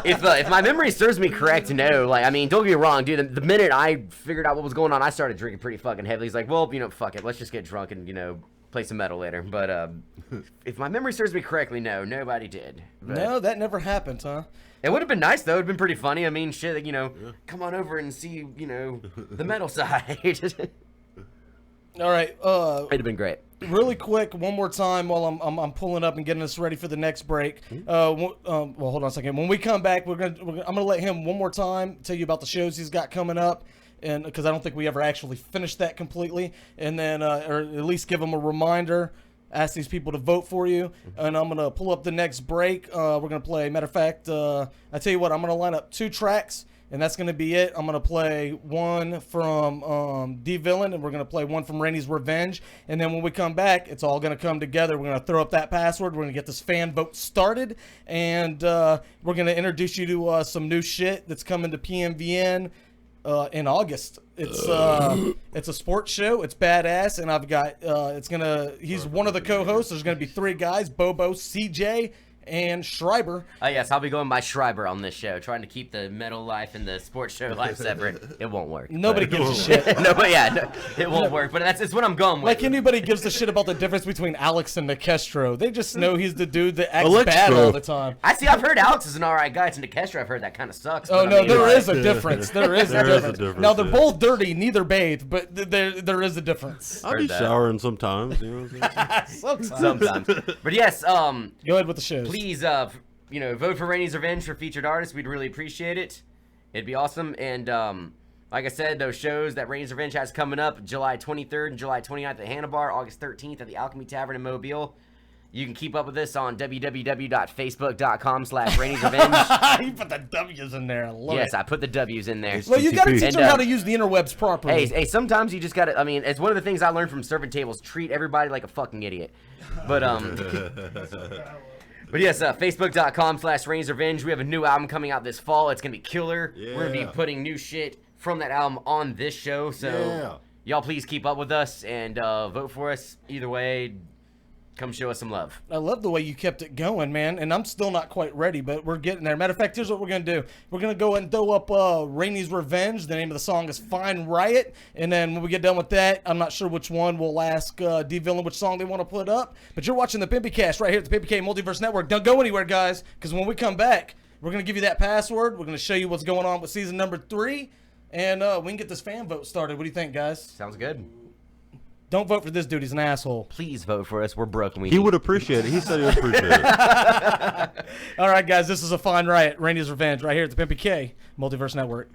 if my memory serves me correct, no. Like, I mean, don't get me wrong, dude. The minute I figured out what was going on, I started drinking pretty fucking heavily. He's like, well, fuck it, let's just get drunk and play some metal later. But if my memory serves me correctly, no, nobody did. But no, that never happened, huh? It would have been nice, though. It would have been pretty funny. I mean, shit, come on over and see, the metal side. All right. It'd have been great. Really quick, one more time while I'm pulling up and getting us ready for the next break. Well, hold on a second. When we come back, I'm gonna let him one more time tell you about the shows he's got coming up, and because I don't think we ever actually finished that completely, and then or at least give him a reminder. Ask these people to vote for you, and I'm gonna pull up the next break. We're gonna play. Matter of fact, I tell you what, I'm gonna line up 2 tracks, and that's gonna be it. I'm gonna play one from D-Villain, and we're gonna play one from Rainey's Revenge. And then when we come back, it's all gonna come together. We're gonna throw up that password. We're gonna get this fan vote started, and we're gonna introduce you to some new shit that's coming to PMVN. In August. It's a sports show. It's badass, and I've got he's one of the co-hosts. There's gonna be 3 guys: Bobo, CJ, and Schreiber. Yes, I'll be going by Schreiber on this show, trying to keep the metal life and the sports show life separate. It won't work. Nobody gives a shit. It won't work, but it's what I'm going with. Like anybody gives a shit about the difference between Alex and Nicastro. They just know he's the dude that acts bad all the time. I've heard Alex is an alright guy. It's Nicastro, I've heard that kind of sucks. Oh, no, there is a difference. There is a difference. Now, they're both dirty, neither bathe, but there is a difference. I'll be showering sometimes. You know what I'm saying? Sometimes. But yes, go ahead with the shows. Please, vote for Rainey's Revenge for featured artists. We'd really appreciate it. It'd be awesome. And like I said, those shows that Rainey's Revenge has coming up, July 23rd and July 29th at Hannah Bar, August 13th at the Alchemy Tavern in Mobile. You can keep up with this on www.facebook.com/Rainey's Revenge. You put the W's in there. I love it. Yes, I put the W's in there. Well, you got to teach them how to use the interwebs properly. Hey, sometimes you just got to, it's one of the things I learned from serving tables. Treat everybody like a fucking idiot. But, But yes, facebook.com/Rainey's Revenge. We have a new album coming out this fall. It's going to be killer. Yeah. We're going to be putting new shit from that album on this show. So y'all please keep up with us and vote for us. Either way, come show us some love. I love the way you kept it going, man. And I'm still not quite ready, but we're getting there. Matter of fact, here's what we're going to do. We're going to go and throw up Rainey's Revenge. The name of the song is Fine Riot. And then when we get done with that, I'm not sure which one. We'll ask D-Villain which song they want to put up. But you're watching the PimpyCast right here at the PimpyK Multiverse Network. Don't go anywhere, guys, because when we come back, we're going to give you that password. We're going to show you what's going on with season number 3. And we can get this fan vote started. What do you think, guys? Sounds good. Don't vote for this dude. He's an asshole. Please vote for us. We're broke. He would appreciate it. He said he would appreciate it. All right, guys. This is a Fine Riot. Rainey's Revenge right here at the PimpyK Multiverse Network.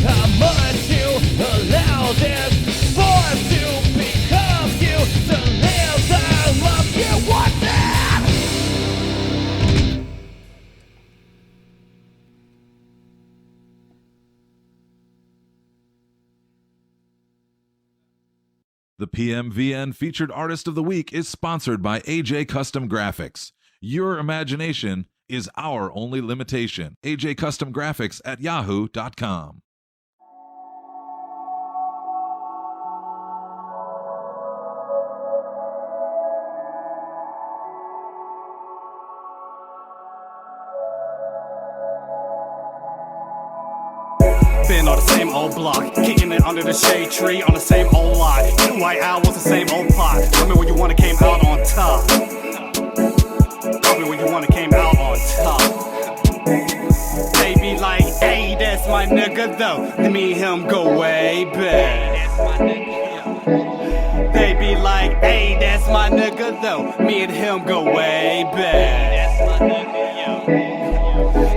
How much you allow them for The PMVN Featured Artist of the Week is sponsored by AJ Custom Graphics. Your imagination is our only limitation. AJ Custom Graphics at yahoo.com. Been on the same old block, kicking it under the shade tree on the same old lot. Two white owls, the same old pot. Tell me where you wanna came out on top. Tell me where you wanna came out on top. They be like, hey, that's my nigga though. Me and him go way back. They be like, hey, that's my nigga though. Me and him go way back.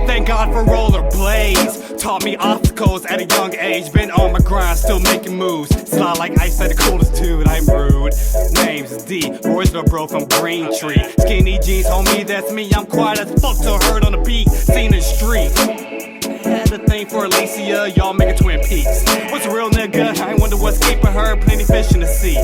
Thank God for rollerblades. Taught me obstacles at a young age. Been on my grind, still making moves. Slide like ice at the coolest dude, I'm rude. Name's D, Roysville bro from Green Tree. Skinny jeans, homie, that's me. I'm quiet as fuck till heard on the beat. Seen in the street. Had a thing for Alicia, y'all make it Twin Peaks. What's a real nigga? I wonder what's keeping her. Plenty fish in the sea.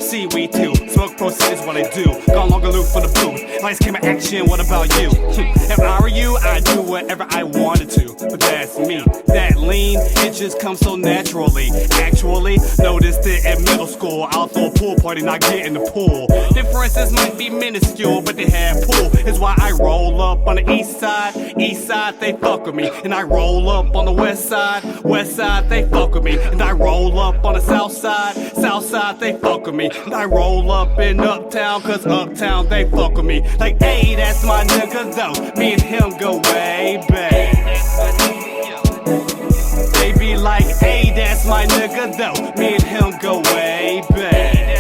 Seaweed too. Smoke proceeds what I do. Gone long aloof for the booth. Lights, camera, action. What about you? If I were you, I'd do whatever I wanted to. But that's me. That lean, it just comes so naturally. Actually, noticed it at middle school. I'll throw a pool party, not get in the pool. Differences might be minuscule, but they had pool. Is why I roll up on the east side. East side, they fuck with me. And I roll up on the west side. West side, they fuck with me. And I roll up on the south side. South side, they fuck with me. And I roll up in uptown, cause uptown, they fuck with me. Like, hey, that's my nigga though. Me and him go way back. They be like, hey, that's my nigga though. Me and him go way back.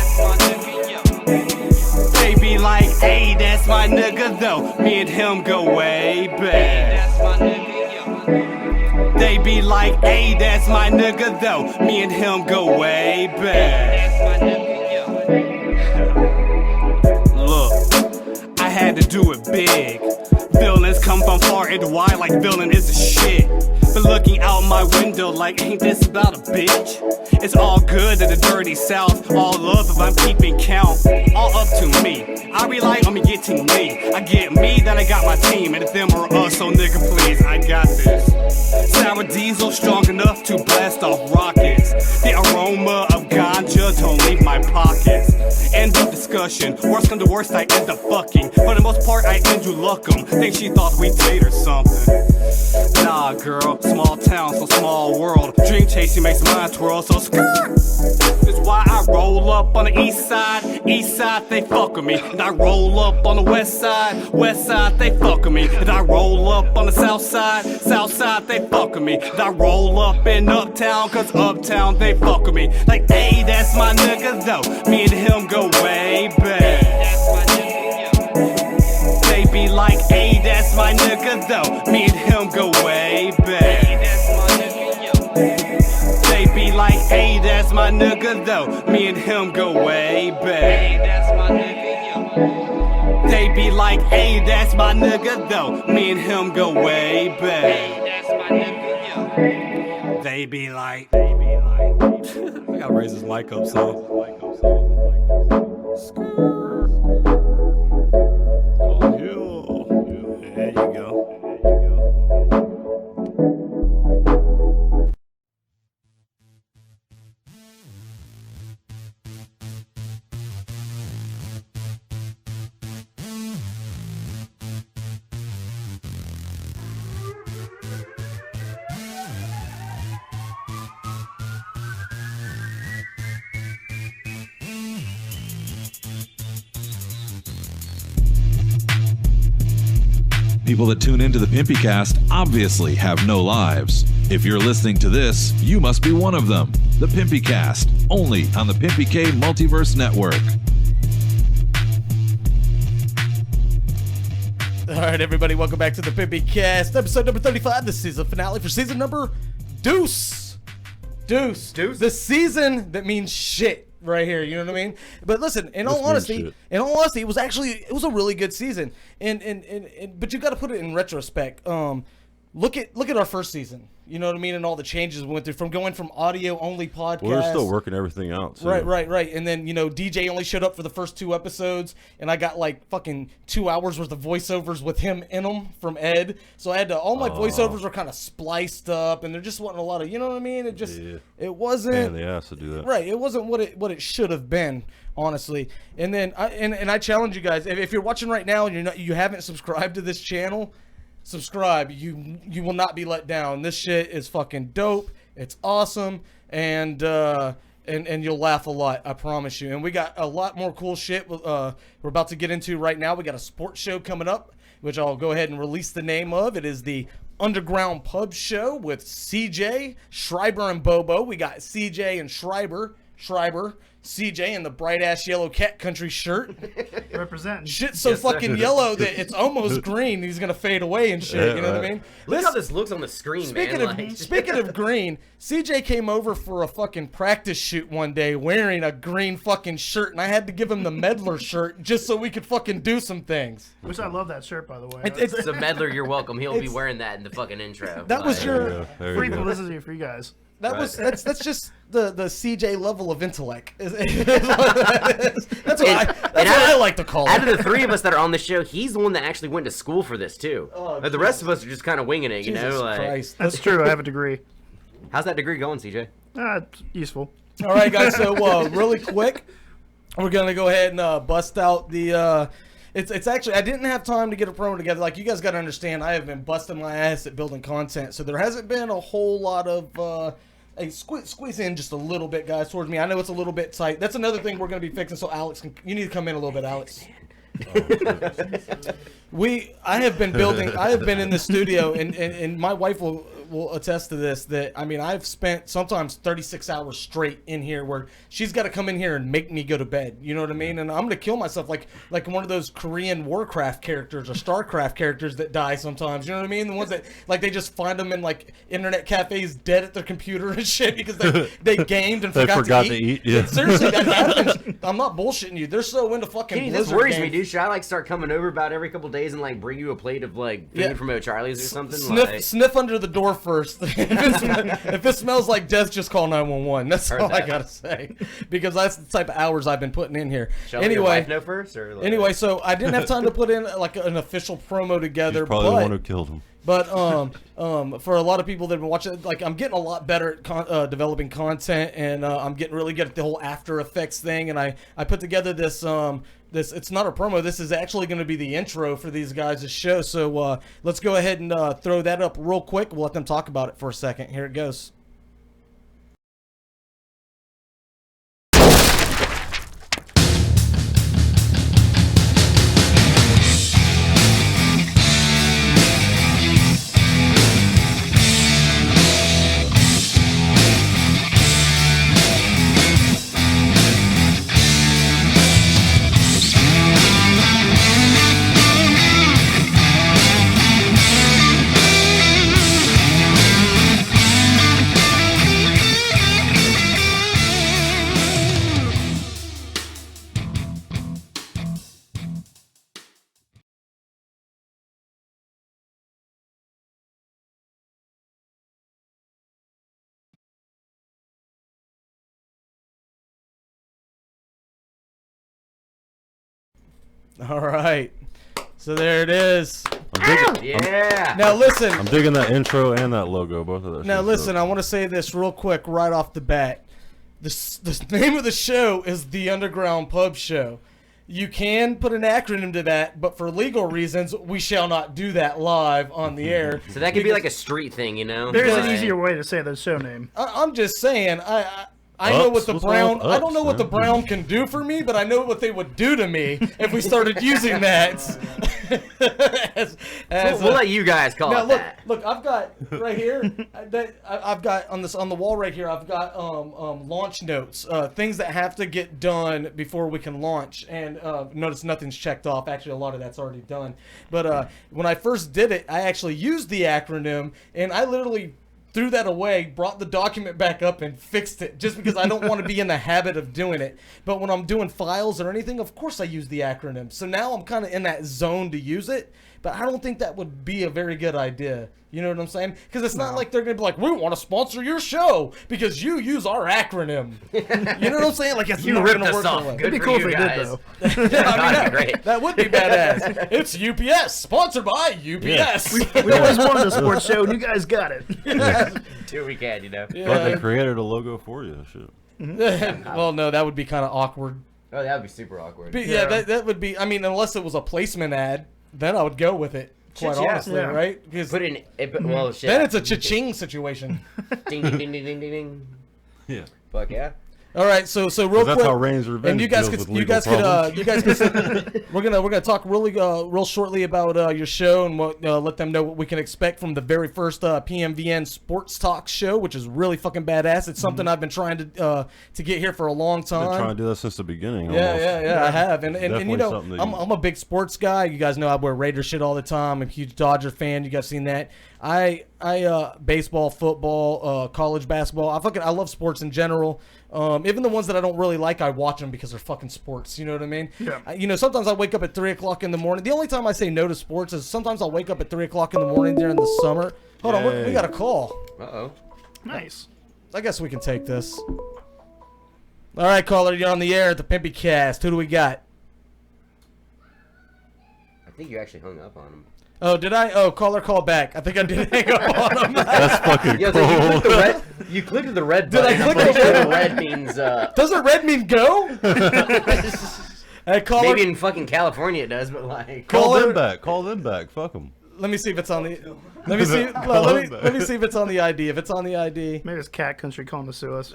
They be like, hey, that's my nigga though. Me and him go way back. They be like, hey, that's my nigga though. Me and him go way back. Look, I had to do it big. Villains come from far and wide like villain is a shit. But looking out my window like, ain't this about a bitch? It's all good in the dirty south. All love if I'm keeping count. All up to me. I rely on me getting me. I get me, then I got my team. And if them or us, so nigga please, I got this. Sour diesel strong enough to blast off rockets. The aroma of ganja don't leave my pockets. End of discussion. Worst come to worst, I end up fucking. For the most part, I end you luckum. Think she thought we'd date or something. Nah, girl, small town, so small world. Dream chasing makes mine twirl, so skirt. That's why I roll up on the east side. East side, they fuck with me. And I roll up on the west side. West side, they fuck with me. And I roll up on the south side. South side, they fuck with me. And I roll up in uptown, cause uptown, they fuck with me. Like, hey, that's my nigga though. Me and him go way back. They be like, hey, that's my nigga though. Me and him go way back. They be like, hey, that's my nigga though. Me and him go way back. They be like, hey, that's my nigga though. Me and him go way back. They be like, I gotta raise this mic up so. There you go. People that tune into the PimpyCast obviously have no lives. If you're listening to this, you must be one of them. The PimpyCast, only on the Pimpy K Multiverse Network. All right, everybody, welcome back to the PimpyCast, episode number 35. This is the finale for season number Deuce. Deuce. The season that means shit. Right here, you know what I mean? But listen, in all honesty, it was a really good season. And but you got to put it in retrospect. look at our first season. You know what I mean? And all the changes we went through from going from audio only podcast. We're still working everything out. Too. Right. And then, DJ only showed up for the first 2 episodes, and I got like fucking 2 hours worth of voiceovers with him in them from Ed. So I had to, all my voiceovers were kind of spliced up, and there just wasn't a lot of, you know what I mean? It just, it wasn't. And they asked to do that. Right. It wasn't what it should have been, honestly. And then, I challenge you guys, if you're watching right now and you haven't subscribed to this channel, subscribe. You will not be let down. This shit is fucking dope. It's awesome, and you'll laugh a lot, I promise you. And we got a lot more cool shit we're about to get into right now. We got a sports show coming up, which I'll go ahead and release the name of. It is the Underground Pub Show with CJ, Schreiber, and Bobo. We got CJ and Schreiber, CJ in the bright ass yellow cat country shirt. Representing. Shit's so fucking yellow that it's almost green. He's gonna fade away and shit. You know what I mean? Look how this looks on the screen, Speaking of green, CJ came over for a fucking practice shoot one day wearing a green fucking shirt, and I had to give him the Medler shirt just so we could fucking do some things. Which I love that shirt, by the way. So Medler, you're welcome. He'll be wearing that in the fucking intro. That was your free publicity for you guys. That's just the CJ level of intellect. That's what I like to call it. Out of the 3 of us that are on the show, he's the one that actually went to school for this too. The rest of us are just kind of winging it, you know. Christ. That's true. I have a degree. How's that degree going, CJ? It's useful. All right, guys. So really quick, we're gonna go ahead and bust out the. It's actually, I didn't have time to get a promo together. Like, you guys got to understand, I have been busting my ass at building content, so there hasn't been a whole lot of. Hey, squeeze in just a little bit, guys, towards me. I know it's a little bit tight. That's another thing we're going to be fixing. So, Alex, you need to come in a little bit, Alex. I have been in the studio, and my wife will attest to this, that I mean, I've spent sometimes 36 hours straight in here where she's got to come in here and make me go to bed. You know what I mean? And I'm gonna kill myself like one of those Korean Warcraft characters or Starcraft characters that die sometimes. You know what I mean? The ones that like they just find them in like internet cafes dead at their computer and shit because they gamed and forgot to eat. Yeah. Seriously, that happens. I'm not bullshitting you. They're so into fucking Kenny, Blizzard this worries games. me, dude. Should I like start coming over about every couple days and like bring you a plate of like food from O'Charlie's or something? Sniff under the door first. If it smells like death, just call 911. That's all I gotta say, because that's the type of hours I've been putting in here. Shall your wife know first, or like... Anyway, so I didn't have time to put in like an official promo together. She's probably the one who killed him. But for a lot of people that have been watching, like I'm getting a lot better at developing content, and I'm getting really good at the whole After Effects thing. And I put together this it's not a promo. This is actually going to be the intro for these guys' show. So let's go ahead and throw that up real quick. We'll let them talk about it for a second. Here it goes. All right, so there it is. Now listen. I'm digging that intro and that logo, both of those. Now listen, I want to say this real quick right off the bat. The name of the show is the Underground Pub Show. You can put an acronym to that, but for legal reasons, we shall not do that live on the air. So that could be like a street thing, you know? There's an easier way to say the show name. I'm just saying, I know what the Brown. I don't know what the Brown can do for me, but I know what they would do to me if we started using that. We'll let you guys call it that. Look, I've got right here. I've got on the wall right here. I've got launch notes, things that have to get done before we can launch. And notice nothing's checked off. Actually, a lot of that's already done. But when I first did it, I actually used the acronym, and I literally threw that away, brought the document back up, and fixed it just because I don't want to be in the habit of doing it. But when I'm doing files or anything, of course I use the acronym. So now I'm kind of in that zone to use it. But but I don't think that would be a very good idea. You know what I'm saying? Because it's not like they're going to be like, we want to sponsor your show because you use our acronym. You know what I'm saying? Like, it's not going to work that way. It'd be cool if they did, though. That would be badass. It's UPS, sponsored by UPS. We always wanted a sports show, and you guys got it. Do we can, you know. But they created a logo for you. Shit. Well, no, that would be kind of awkward. Oh, that would be super awkward. But yeah, that would be. I mean, unless it was a placement ad, then I would go with it. Quite honestly, right? Because well, shit. then it's a cha-ching situation. Ding ding ding ding ding ding ding. Yeah. Fuck yeah. All right, so real that's quick, how Rain's Revenge and you guys deals could, with you guys could, we're gonna talk real shortly about your show and what let them know what we can expect from the very first PMVN Sports Talk show, which is really fucking badass. It's something I've been trying to get here for a long time. Been trying to do that since the beginning. Yeah, I have, and you know, I'm a big sports guy. You guys know I wear Raider shit all the time. I'm a huge Dodger fan. You guys seen that? I baseball, football, college basketball. I love sports in general. Even the ones that I don't really like, I watch them because they're fucking sports. You know what I mean? Yeah. You know, sometimes I wake up at 3 o'clock in the morning. The only time I say no to sports is sometimes I'll wake up at 3 o'clock in the morning during the summer. Hold on, we got a call. Uh-oh. Nice. I guess we can take this. All right, caller, you're on the air at the PimpyCast. Who do we got? I think you actually hung up on him. Oh, did I? Oh, caller, call back. I think I did hang up on him. That's fucking cool. You clicked the red Did button. I click the red? Red means. Doesn't red mean go? Hey, caller. Maybe in fucking California it does, but like. Call them back. Call them back. Fuck them. Let me see if it's on the. Let me see. Let me see if it's on the ID. If it's on the ID. Maybe it's Cat Country calling to sue us.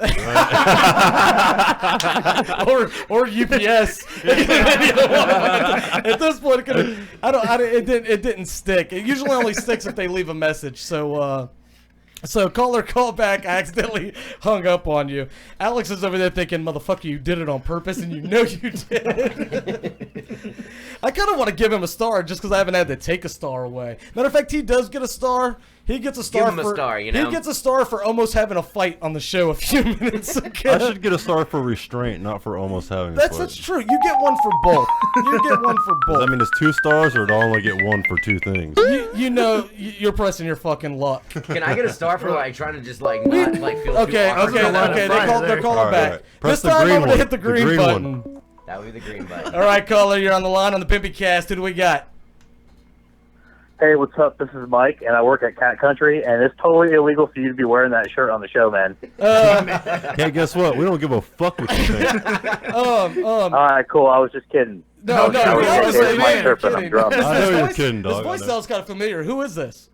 or UPS. At this point, it didn't stick. It usually only sticks if they leave a message. So caller, call back. I accidentally hung up on you. Alex is over there thinking, motherfucker, you did it on purpose, and you know you did. I kind of want to give him a star just because I haven't had to take a star away. Matter of fact, he does get a star. He gets a star. Give him a star, you know? He gets a star for almost having a fight on the show a few minutes ago. I should get a star for restraint, not for almost having a fight. That's true. You get one for both. You get one for both. Does that mean it's 2 stars, or do I only get 1 for 2 things? You know, you're pressing your fucking luck. Can I get a star for like trying to just like not like feel Okay. too awkward? They're calling back. Right. Press This time I'm gonna one. hit the green button. One. That would be the green button. All right, caller, you're on the line on the PimpyCast. Who do we got? Hey, what's up? This is Mike, and I work at Cat Country, and it's totally illegal for you to be wearing that shirt on the show, man. Hey, guess what? We don't give a fuck what you think. All right, cool. I was just kidding. No, we obviously man, you're kidding. kidding. Drunk. I know you're kidding, This dog. voice sounds kind of familiar. Who is this?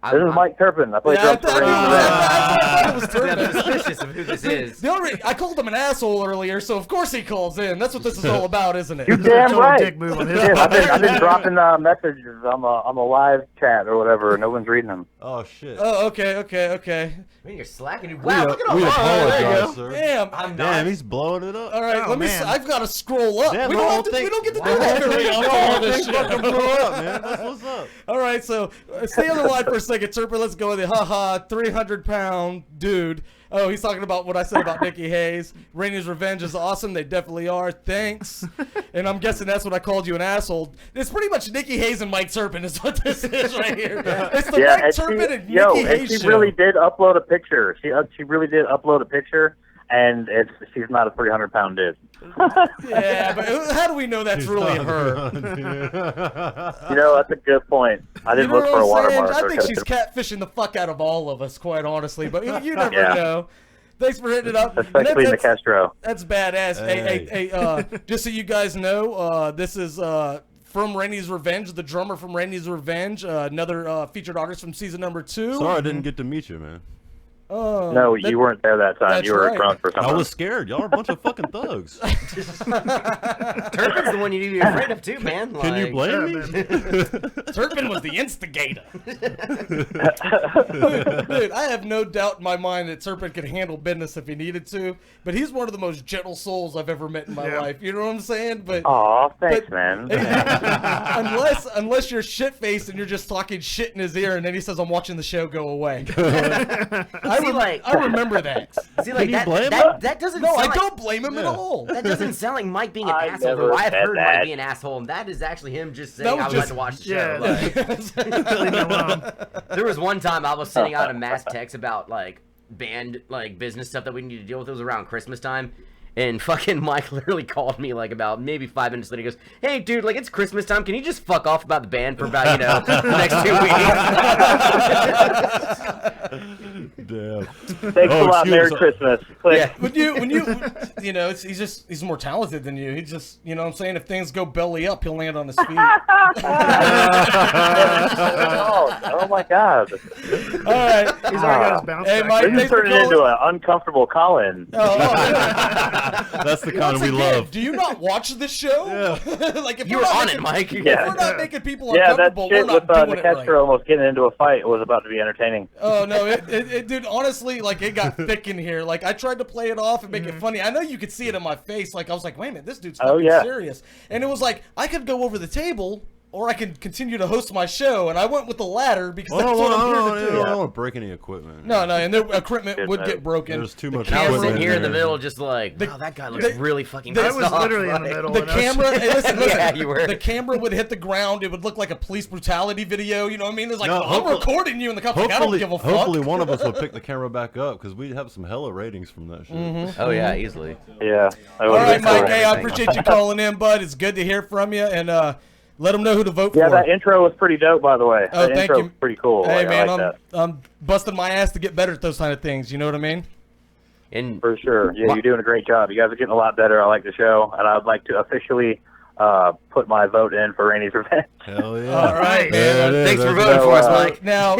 This is Mike Turpin. I play drums for I was I'm suspicious of who this is. I called him an asshole earlier, so of course he calls in. That's what this is all about, isn't it? You're damn right. Dick move on his Yeah, part. I've been dropping messages on a live chat or whatever. No one's reading them. Oh, shit. Oh, okay. Man, you're slacking. Wow, look at all We that. apologize, sir. Damn. Damn, he's blowing it up. All right, Oh, let me. man. I've got to scroll up. Damn, we the whole don't thing- get to do that very often on this fucking blew show. up, man. That's what's up. All right, so stay on the line for a second, Turpin. Let's go with it. 300-pound dude. Oh, he's talking about what I said about Nikki Hayes. Rainey's Revenge is awesome. They definitely are. Thanks. And I'm guessing that's what I called you, an asshole. It's pretty much Nikki Hayes and Mike Turpin is what this is right here. It's the Mike Turpin and Nikki Hayes she show. really did upload a picture. She really did upload a picture, and she's not a 300-pound dude. Yeah, but how do we know that's really her? You know, that's a good point. I didn't look for a watermark. I think she's catfishing the fuck out of all of us, quite honestly. But you never Yeah. know. Thanks for hitting it up. Especially in the Castro. That's badass. Hey, just so you guys know, this is from Rainey's Revenge, the drummer from Rainey's Revenge, another featured artist from season number 2. Sorry I didn't get to meet you, man. No, you weren't there that time. You were drunk or something. I was scared. Y'all are a bunch of fucking thugs. Turpin's the one you need to be afraid of too, man. Can you blame me? Turpin was the instigator. Dude, I have no doubt in my mind that Turpin could handle business if he needed to, but he's one of the most gentle souls I've ever met in my life. You know what I'm saying? But aw, thanks, man. unless you're shit-faced and you're just talking shit in his ear, and then he says, "I'm watching the show. Go away." I remember that. See, like Can you blame that doesn't. No, sound I like, don't blame him at all. That doesn't sound like Mike being an I asshole. never Though I've said heard that. Mike be an asshole, and that is actually him just saying That was I would like to watch the show. Yeah. Leave me alone. There was one time I was sending out a mass text about like band like business stuff that we need to deal with. It was around Christmas time. And fucking Mike literally called me like about maybe 5 minutes later. He goes, "Hey, dude, like it's Christmas time. Can you just fuck off about the band for about the next 2 weeks?" Damn. Thanks a lot. Merry Christmas. Yeah. When he's more talented than you. He just, you know what I'm saying? If things go belly up, he'll land on his feet. Oh my God. All right. He's already got his bounce Hey, back. Mike, This is thanks for turning into calling. an uncomfortable call-in. That's the kind Once we again, love. Do you not watch this show? Like if You we're were not on making- it, Mike. If Yeah. we're not making people Yeah, that uncomfortable, we're shit not with doing it right. Nicastro almost getting into a fight was about to be entertaining. Oh no, it dude, honestly, like it got thick in here. Like I tried to play it off and make it funny. I know you could see it in my face. Like I was like, wait a minute, this dude's fucking serious. And it was like I could go over the table or I could continue to host my show, and I went with the latter because that's what I'm here to do. I don't want to break any equipment. No, and the equipment would get broken. There's too much I was equipment sitting here in the there. middle, just like, wow, that guy looks really fucking. I was pissed off, literally in the like- middle. The and I was- camera, hey, listen, Yeah, you were. the camera would hit the ground. It would look like a police brutality video. You know what I mean? It's like, No, I'm hopefully- recording you, and the cop's like, I don't give a fuck. Hopefully one of us will pick the camera back up because we have some hella ratings from that shit. Oh yeah, easily. Yeah. All right, Mike. Hey, I appreciate you calling in, bud. It's good to hear from you, and let them know who to vote for. Yeah, that intro was pretty dope, by the way. Oh, that thank intro you. was pretty cool. Hey, Like, man, I like that. I'm busting my ass to get better at those kind of things. You know what I mean? And For sure. Yeah, you're doing a great job. You guys are getting a lot better. I like the show, and I'd like to officially put my vote in for Rainey's Revenge. Hell yeah. All right, There man. it is. Thanks for There it voting is. for us, Mike. Now,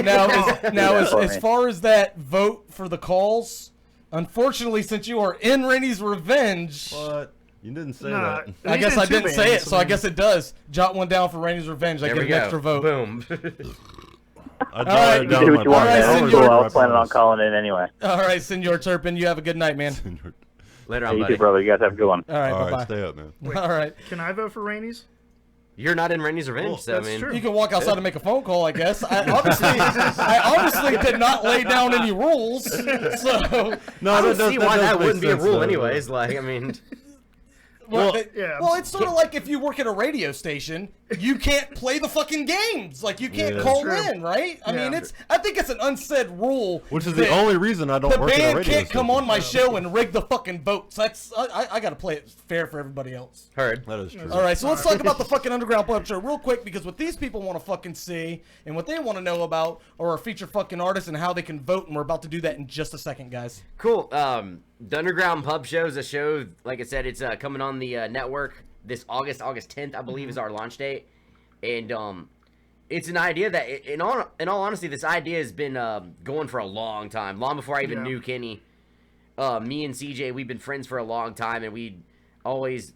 for as me. far as that vote for the calls, unfortunately, since you are in Rainey's Revenge, What? You didn't say Nah, that. I he's guess in I two didn't say bands, it, so I mean- guess it does. Jot one down for Rainey's Revenge. I there get we an go. extra vote. Boom. I jotted right, it you down Do in what my you want, pocket. All right, man. I'll It was Senor. cool. remember I was planning on promise. calling in anyway. All right, Senor Turpin, you have a good night, man. Later Hey, on, you buddy. too, brother. You guys have a good one. All right, All bye-bye. right, stay up, man. All right. Can I vote for Rainey's? You're not in Rainey's Revenge, Well, so I that's mean, true. You can walk outside and make a phone call, I guess. I obviously did not lay down any rules, so No, I that don't see why does that make wouldn't be a sense, rule, though. anyways. Like, I mean, well, yeah. well, it's sort of like if you work at a radio station, you can't play the fucking games. Like you can't Yeah. call That's true. in, right? I Yeah. mean, I think it's an unsaid rule. Which is the that only reason I don't the work at a band radio can't come station. on my show and rig the fucking votes. That's I got to play it fair for everybody else. heard. That is true. All right, so let's talk about the fucking Underground Pub Show real quick, because what these people want to fucking see and what they want to know about are our featured fucking artists and how they can vote, and we're about to do that in just a second, guys. Cool. The Underground Pub Show is a show, like I said, it's coming on the network this August 10th, I believe, is our launch date. And it's an idea that, in all honesty, this idea has been going for a long time, long before I even knew Kenny. Me and CJ, we've been friends for a long time, and we always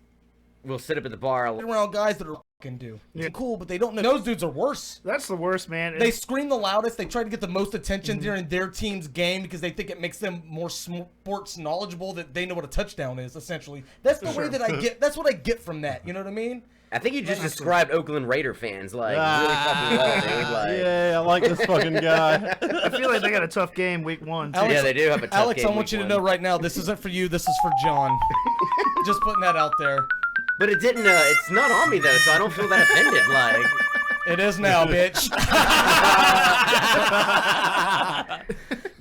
will sit up at the bar. Around guys that are fucking do. It's cool, but they don't know. Those dudes are worse. That's the worst, man. They scream the loudest. They try to get the most attention during their team's game because they think it makes them more sports knowledgeable, that they know what a touchdown is, essentially. That's the way that I get. That's what I get from that. You know what I mean? I think you just described Oakland Raider fans like really fucking well, dude. Like, Yeah, I like this fucking guy. I feel like they got a tough game week 1. Too. Alex, yeah, they do have a tough Alex, game I want week you to one. know right now, this isn't for you. This is for John. Just putting that out there. But it didn't. It's not on me though, so I don't feel that offended. Like, It is now, bitch.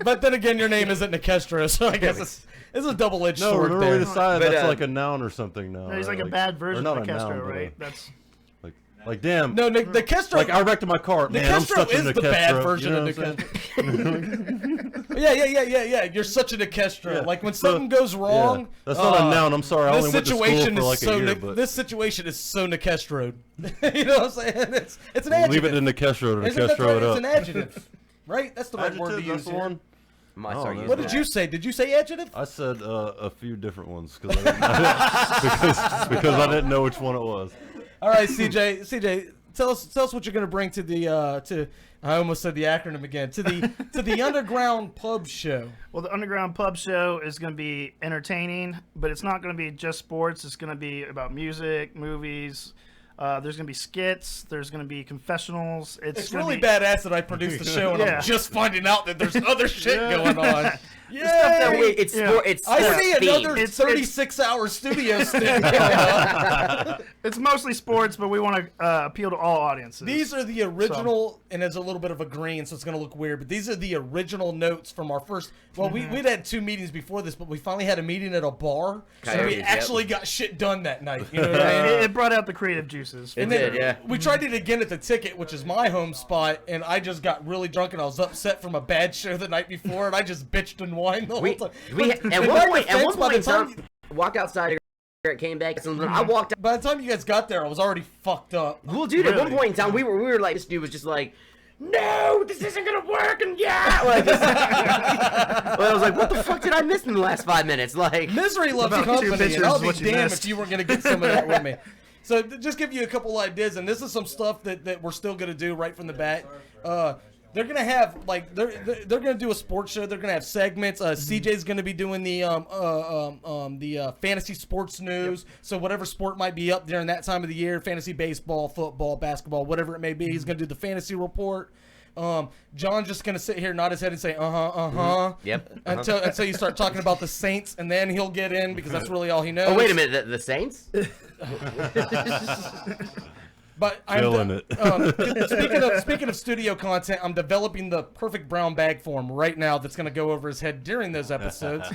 But then again, your name isn't Nicastro, so I guess it's a double-edged No, sword remember there. we decided But, that's like a noun or something now. No, he's right? like a bad version or of not a Castro, noun, but right? That's like damn. No, Nicastro. Like I wrecked my car, man. I'm Nicastro such a is the Nicastro. bad version You know of what I'm Nicastro. Yeah. You're such a Nicastro. Yeah. Like when So- something goes wrong. Yeah. That's not a noun. I'm sorry. I This only went to school situation for is like so a year, but this situation is so Nicastro. You know what I'm saying? It's an adjective. leave it to Nicastro to Isn't that Nicastro right? it up. It's an adjective, right? That's the right word to Adjective, use that's the here. one. might Oh, start no. using What did that. you say? Did you say adjective? I said a few different ones because I didn't know which one it was. All right, CJ, tell us what you're going to bring to the I almost said the acronym again, to the Underground Pub Show. Well, the Underground Pub Show is going to be entertaining, but it's not going to be just sports. It's going to be about music, movies, There's going to be skits. There's going to be confessionals. It's really badass that I produced the show and I'm just finding out that there's other shit going on. Yeah, I see another 36-hour studio stint going on. It's mostly sports, but we want to appeal to all audiences. These are the original, and there's a little bit of a green, so it's going to look weird, but these are the original notes from our first. Well, we'd had 2 meetings before this, but we finally had a meeting at a bar, so we actually got shit done that night. You know what I mean? It brought out the creative juices. It did, yeah. We tried it again at the Ticket, which is my home spot, and I just got really drunk, and I was upset from a bad show the night before, and I just bitched and whined the whole time. At one point in time, walk outside. It came back. So I walked out. By the time you guys got there, I was already fucked up. Well, dude, at one point in time, we were like, this dude was just like, no, this isn't gonna work, and like this. Well, I was like, what the fuck did I miss in the last 5 minutes? Like, misery loves company, and I'll be damned if you weren't gonna get some of that with me. So just give you a couple ideas, and this is some stuff that we're still gonna do right from the bat. They're gonna have they're gonna do a sports show. They're gonna have segments. CJ's gonna be doing the fantasy sports news. So whatever sport might be up during that time of the year, fantasy baseball, football, basketball, whatever it may be, he's gonna do the fantasy report. John's just gonna sit here, nod his head, and say Yep. Until you start talking about the Saints, and then he'll get in because that's really all he knows. Oh wait a minute, the Saints? But speaking of studio content, I'm developing the perfect brown bag for him right now that's going to go over his head during those episodes.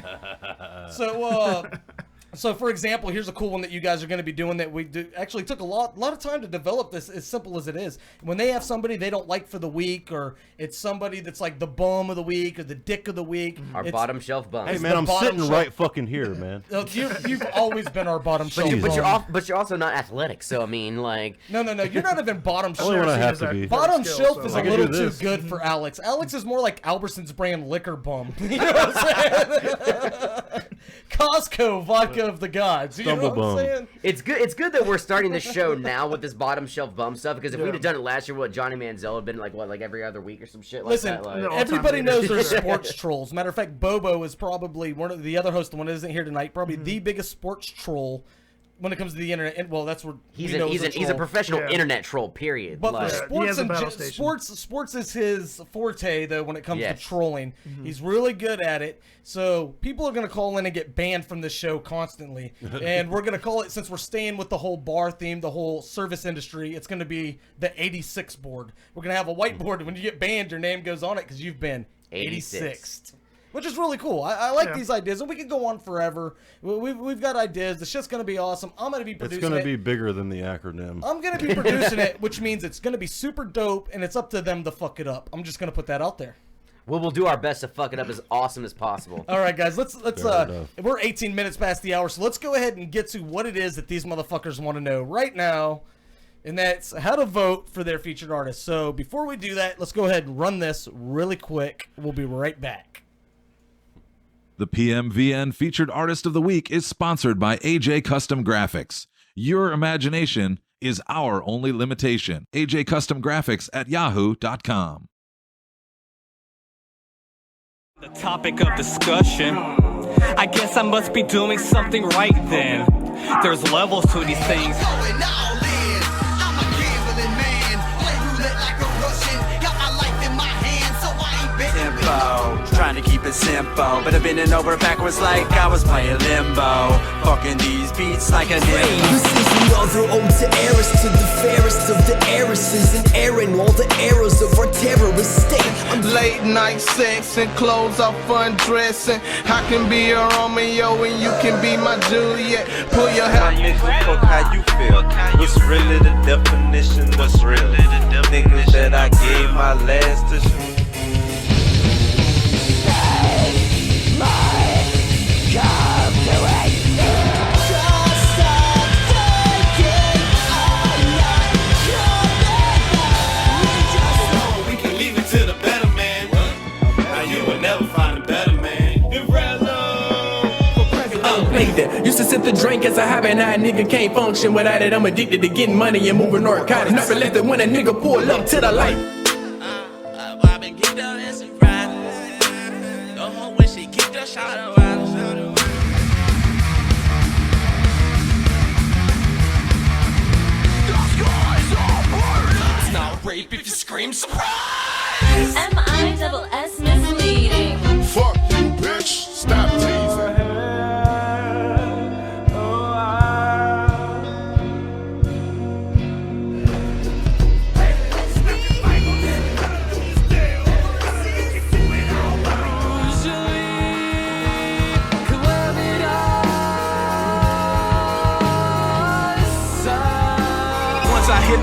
So for example, here's a cool one that you guys are going to be doing that we actually took a lot of time to develop this, as simple as it is. When they have somebody they don't like for the week, or it's somebody that's like the bum of the week or the dick of the week. Our bottom shelf bum. Hey man, I'm sitting right fucking here, man. You've always been our bottom shelf bum. But you're also not athletic, so I mean, like. No, you're not even bottom shelf. Only when I have to be. Bottom shelf is a little too good for Alex. Alex is more like Albertsons brand liquor bum. You know what I'm saying? Costco vodka of the gods. You know what I'm saying? It's good that we're starting the show now with this bottom shelf bum stuff, because if we'd have done it last year, Johnny Manziel had been like every other week or some shit like that. Listen, everybody knows there's sports trolls. Matter of fact, Bobo is probably one of the other host, the one that isn't here tonight, probably the biggest sports troll when it comes to the internet. And, well, that's where he's a professional internet troll. Period. But for sports is his forte though when it comes to trolling. He's really good at it. So people are gonna call in and get banned from this show constantly, and we're gonna call it, since we're staying with the whole bar theme, the whole service industry. It's gonna be the 86 board. We're gonna have a whiteboard, and when you get banned, your name goes on it because you've been 86th. Which is really cool. I like these ideas, and we can go on forever. We've got ideas. The shit's going to be awesome. I'm going to be producing it. It's going to be bigger than the acronym. I'm going to be producing it, which means it's going to be super dope, and it's up to them to fuck it up. I'm just going to put that out there. Well, we'll do our best to fuck it up as awesome as possible. All right, guys. Let's we're 18 minutes past the hour, so let's go ahead and get to what it is that these motherfuckers want to know right now, and that's how to vote for their featured artist. So before we do that, let's go ahead and run this really quick. We'll be right back. The PMVN Featured Artist of the Week is sponsored by AJ Custom Graphics. Your imagination is our only limitation. AJ Custom Graphics at yahoo.com. The topic of discussion. I guess I must be doing something right then. There's levels to these things. Trying to keep it simple, but I've been in over backwards like I was playing limbo. Fucking these beats like a hymn. You see me all through ode to Eris, to the fairest of the heiresses, and airing all the arrows of our terrorist state. I'm late night sex and clothes off undressing. I can be your Romeo and you can be my Juliet. Pull your hair. How you feel? What's really the definition? What's real? Niggas that I gave my last to shoot. Used to sip the drink as a habit, now a nigga can't function without it. I'm addicted to getting money and moving narcotics. Never left it when a nigga pull up to the light. I've been kicked out and surprised. No more when she kicked her shot around.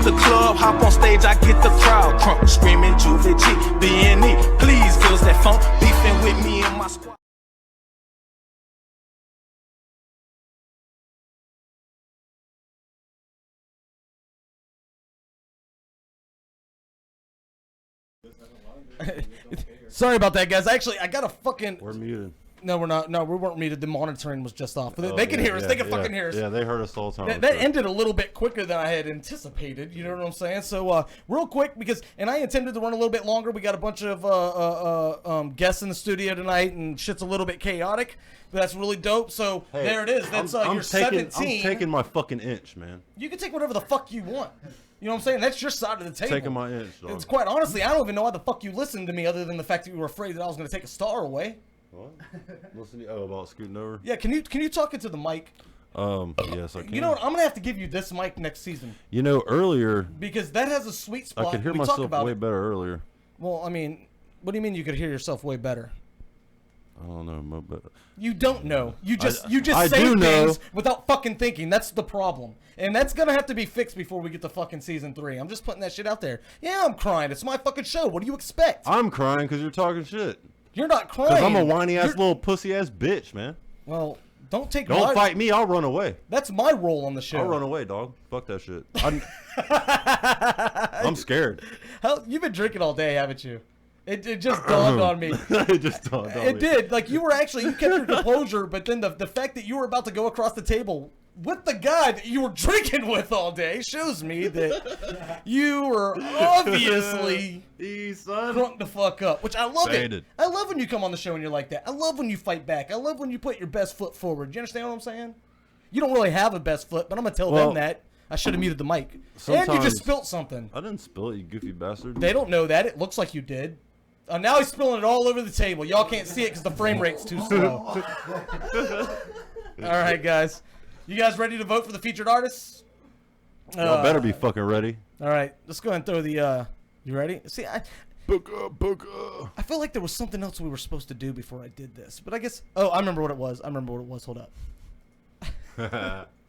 at the club, hop on stage, I get the crowd crunk, screaming Juvie G, B&E. Please, girls that funk, beefing with me and my squad. Sorry about that, guys. Actually, I got a fucking. We're muted. No, we're not. No, we weren't muted. The monitoring was just off. They can hear us. They can fucking hear us. Yeah, they heard us all the time. That ended a little bit quicker than I had anticipated. You know what I'm saying? So, real quick, and I intended to run a little bit longer. We got a bunch of guests in the studio tonight, and shit's a little bit chaotic. But that's really dope. So Hey, there it is. That's I'm you're taking, 17. I'm taking my fucking inch, man. You can take whatever the fuck you want. You know what I'm saying? That's your side of the table. Taking my inch, dog. It's quite honestly, I don't even know why the fuck you listened to me, other than the fact that you were afraid that I was going to take a star away. What? Listen to about scooting over? Yeah, can you talk into the mic? Yes, I can. You know what? I'm gonna have to give you this mic next season. You know, earlier because that has a sweet spot. I could hear we myself talk about way it. better earlier. Well, I mean, what do you mean you could hear yourself way better? I don't know, but you don't know. You just I say do know. things without fucking thinking. That's the problem, and that's gonna have to be fixed before we get to fucking season 3. I'm just putting that shit out there. Yeah, I'm crying. It's my fucking show. What do you expect? I'm crying because you're talking shit. You're not crying. Because I'm a whiny ass little pussy ass bitch, man. Well, don't fight me. I'll run away. That's my role on the show. I'll run away, dog. Fuck that shit. I'm scared. You've been drinking all day, haven't you? It just dawned on me. It just dawned on me. It did. Like, you kept your composure, but then the fact that you were about to go across the table with the guy that you were drinking with all day shows me that you were obviously drunk the fuck up, which I love it. I love when you come on the show and you're like that. I love when you fight back. I love when you put your best foot forward. Do you understand what I'm saying? You don't really have a best foot, but I'm going to tell them that. I should have muted the mic. And you just spilt something. I didn't spill it, you goofy bastard. They don't know that. It looks like you did. Now he's spilling it all over the table. Y'all can't see it because the frame rate's too slow. All right, guys. You guys ready to vote for the featured artists? Y'all better be fucking ready. All right. Let's go ahead and throw the... you ready? See, I feel like there was something else we were supposed to do before I did this. But I guess... Oh, I remember what it was. Hold up.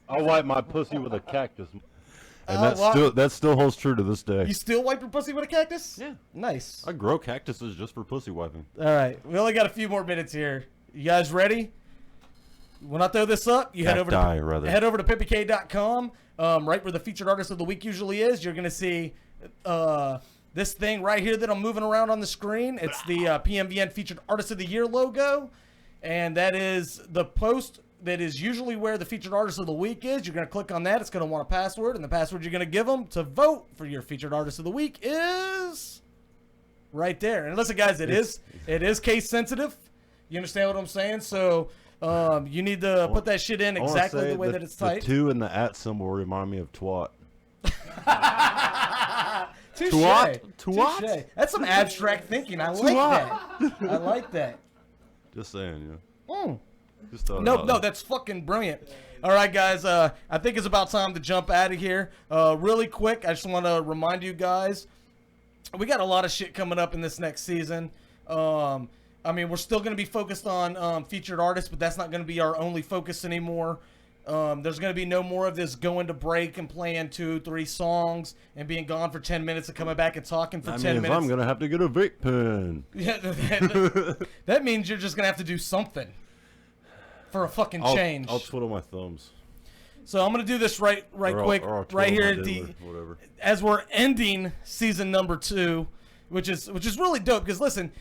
I'll wipe my pussy with a cactus. And that still holds true to this day. You still wipe your pussy with a cactus? Yeah. Nice. I grow cactuses just for pussy wiping. All right. We only got a few more minutes here. You guys ready? When I throw this up, you head over to PimpyK.com. Right where the featured artist of the week usually is. You're going to see this thing right here that I'm moving around on the screen. It's the PMVN Featured Artist of the Year logo. And that is the post that is usually where the featured artist of the week is. You're going to click on that. It's going to want a password, and the password you're going to give them to vote for your featured artist of the week is right there. And listen, guys, it is case sensitive. You understand what I'm saying? So you need to put that shit in exactly the way that it's typed. The 2 and the @ symbol remind me of twat. Touche. That's some abstract thinking. I like that. I like that. Just saying, yeah. Mm. No, that's fucking brilliant. All right, guys. I think it's about time to jump out of here. Really quick, I just want to remind you guys, we got a lot of shit coming up in this next season. I mean, we're still going to be focused on featured artists, but that's not going to be our only focus anymore. There's going to be no more of this going to break and playing 2-3 songs and being gone for 10 minutes and coming back and talking for 10 minutes. I'm going to have to get a vape pen. Yeah, that means you're just going to have to do something for a fucking change. I'll twiddle my thumbs. So I'm going to do this right quick, right here at whatever. As we're ending season number 2, which is really dope. Because listen,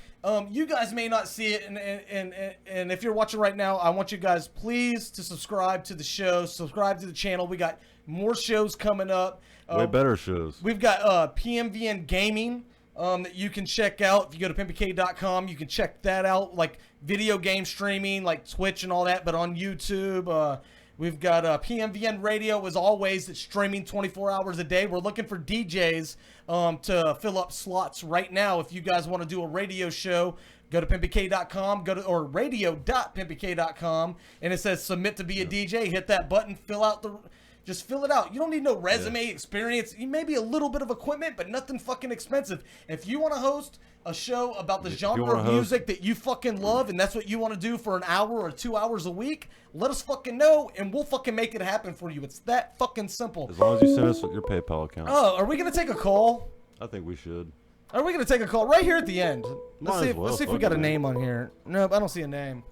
you guys may not see it, and if you're watching right now, I want you guys please to subscribe to the show, subscribe to the channel. We got more shows coming up. Way better shows. We've got PMVN Gaming that you can check out. If you go to PimpyK.com, you can check that out, like video game streaming, like Twitch and all that, but on YouTube. We've got PMVN Radio, as always. It's streaming 24 hours a day. We're looking for DJs to fill up slots right now. If you guys want to do a radio show, go to PimpyK.com, or radio.PimpyK.com, and it says submit to be a DJ. Hit that button, just fill it out. You don't need no resume experience. You maybe a little bit of equipment, but nothing fucking expensive. If you want to host a show about the genre of music that you fucking love, and that's what you want to do for an hour or 2 hours a week, let us fucking know, and we'll fucking make it happen for you. It's that fucking simple. As long as you send us your PayPal account. Oh, are we gonna take a call? I think we should. Are we gonna take a call right here at the end? Let's see if we got a it. name on here. Nope, I don't see a name.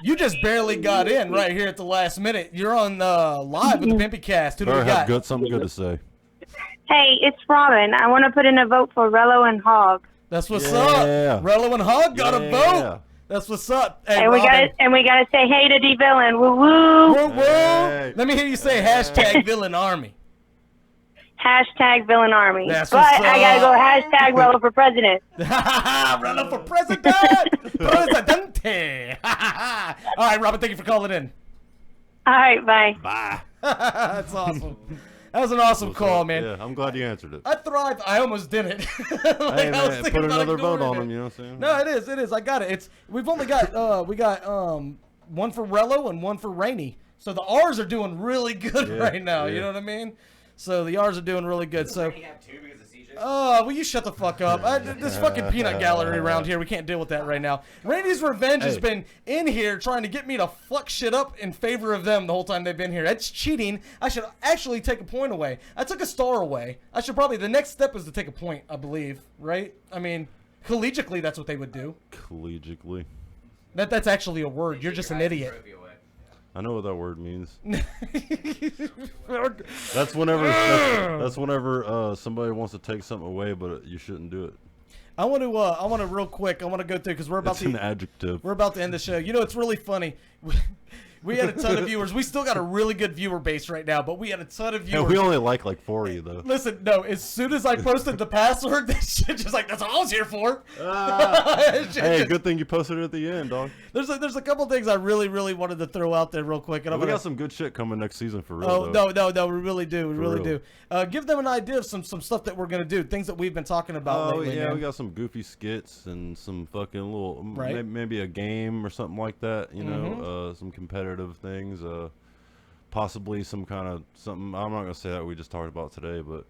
You just barely got in right here at the last minute. You're on live with the PimpyCast. Who do we got? Something good to say. Hey, it's Robin. I want to put in a vote for Rello and Hog. That's what's up. Rello and Hog got a vote. That's what's up. Hey, and we gotta say hey to D Villain. Woo woo. Woo woo. Let me hear you say hashtag Villain Army. Hashtag Villain Army. That's but what's I gotta up. go hashtag Rello for President. Rello for President. Presidente. All right, Robin, thank you for calling in. All right, bye. Bye. That's awesome. That was an awesome call, man. Yeah, I'm glad you answered it. I thrived. I almost didn't. Hey, man, put another vote on him, you know what I'm saying? No, it is. I got it. We've only got, we got one for Rello and one for Rainy. So the R's are doing really good right now. You know what I mean? So the R's are doing really good. So, will you shut the fuck up? This fucking peanut gallery around here, we can't deal with that right now. Randy's Revenge has been in here trying to get me to fuck shit up in favor of them the whole time they've been here. That's cheating. I should actually take a point away. I took a star away. I should probably, the next step is to take a point, I believe, right? I mean, collegially, that's what they would do. Collegially. That's actually a word. You're just an idiot. I know what that word means. That's whenever somebody wants to take something away, but you shouldn't do it. I want to real quick. I want to go through because we're about It's an adjective. We're about to end the show. You know, it's really funny. We had a ton of viewers. We still got a really good viewer base right now, but we had a ton of viewers. Yeah, we only like 4 of you though. Listen, no. As soon as I posted the password, this shit just like that's all I was here for. Hey, good thing you posted it at the end, dog. There's a couple things I really wanted to throw out there real quick, and we got some good shit coming next season for real. Oh no, we really do, we really do. Give them an idea of some stuff that we're gonna do, things that we've been talking about lately. Yeah, man. we got some goofy skits and some fucking little Right. maybe a game or something like that. You know, some competitive things. Possibly some kind of something. I'm not gonna say that we just talked about today, but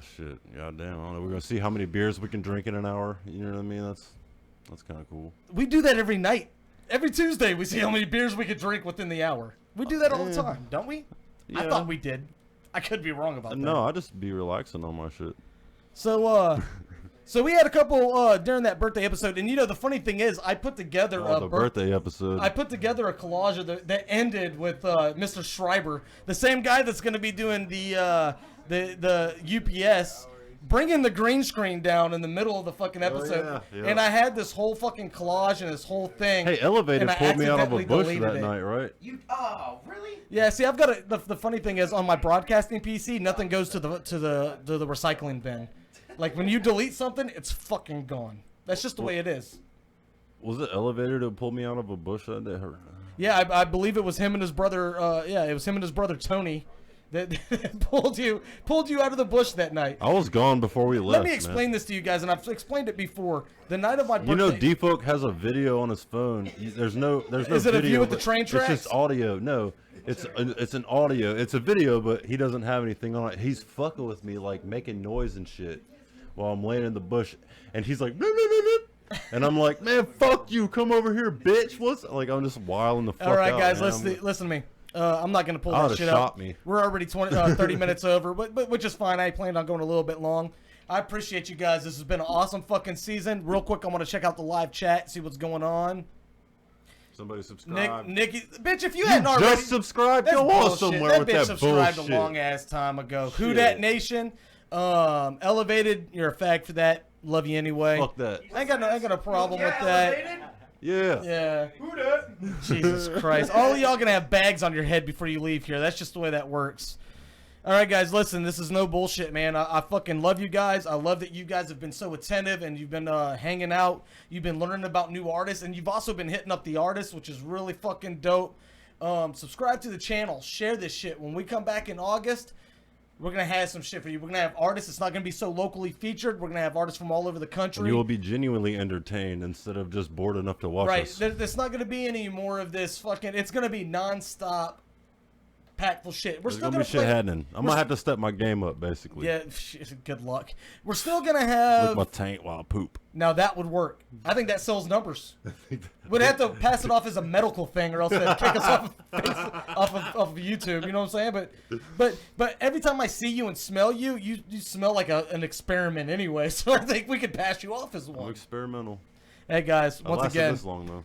shit, goddamn, I don't know. We're gonna see how many beers we can drink in an hour. You know what I mean? That's kind of cool. We do that every night. Every Tuesday, we see how many beers we could drink within the hour. We do that all the time, don't we? I thought we did. I could be wrong about that. No, I just be relaxing on my shit. So, so we had a couple during that birthday episode, and you know the funny thing is, I put together the birthday episode. I put together a collage that ended with Mr. Schreiber, the same guy that's going to be doing the UPS, bringing the green screen down in the middle of the fucking episode, yeah. and I had this whole fucking collage and this whole thing. Hey, Elevator and I pulled me out of a accidentally bush deleted that it. night, right? Oh, really? Yeah, see, I've got the funny thing is on my broadcasting PC, nothing goes to the recycling bin. Like when you delete something, it's fucking gone. That's just the way it is. Was it Elevator that pulled me out of a bush that day? Yeah, I believe it was him and his brother. It was him and his brother Tony that pulled you out of the bush that night. I was gone before we left. Let me explain this to you guys, and I've explained it before. The night of my birthday. You know, D-Folk has a video on his phone. There's no Is it video, a view with the train tracks? It's just audio. No, it's an audio. It's a video, but he doesn't have anything on it. He's fucking with me, like making noise and shit while I'm laying in the bush, and he's like, "Bloop, bloop, bloop, bloop." And I'm like, "Man, fuck you! Come over here, bitch!" What's like? I'm just wilding the fuck out. All right, guys, man. listen to me. I'm not gonna pull I that would've shit shot up. me. We're already 30 minutes over, but which is fine. I planned on going a little bit long. I appreciate you guys. This has been an awesome fucking season. Real quick, I want to check out the live chat, see what's going on. Somebody subscribe. Nikki, bitch, if you hadn't already just subscribed, that's go on bullshit. somewhere that with bitch that subscribed bullshit. a long ass time ago. Who Shit. Dat Nation, Elevated, you're a fag for that. Love you anyway. Fuck that. I ain't got no problem with that. Yeah. Yeah. Who dat? Jesus Christ. All of y'all gonna have bags on your head before you leave here. That's just the way that works. All right, guys, listen, this is no bullshit, man. I fucking love you guys. I love that you guys have been so attentive and you've been hanging out. You've been learning about new artists, and you've also been hitting up the artists, which is really fucking dope. Subscribe to the channel. Share this shit. When we come back in August, we're going to have some shit for you. We're going to have artists. It's not going to be so locally featured. We're going to have artists from all over the country. You will be genuinely entertained instead of just bored enough to watch us. Right. There's not going to be any more of this fucking... It's going to be nonstop impactful shit. We're There's still gonna gonna be shit play. happening. I'm gonna have to step my game up, basically. Yeah, good luck. We're still gonna have. Lick my taint while I poop. Now that would work. I think that sells numbers. We'd have to pass it off as a medical thing, or else they'd kick us off of YouTube. You know what I'm saying? But every time I see you and smell you, you smell like an experiment anyway. So I think we could pass you off as one. I'm experimental. Hey guys, once again, this long though.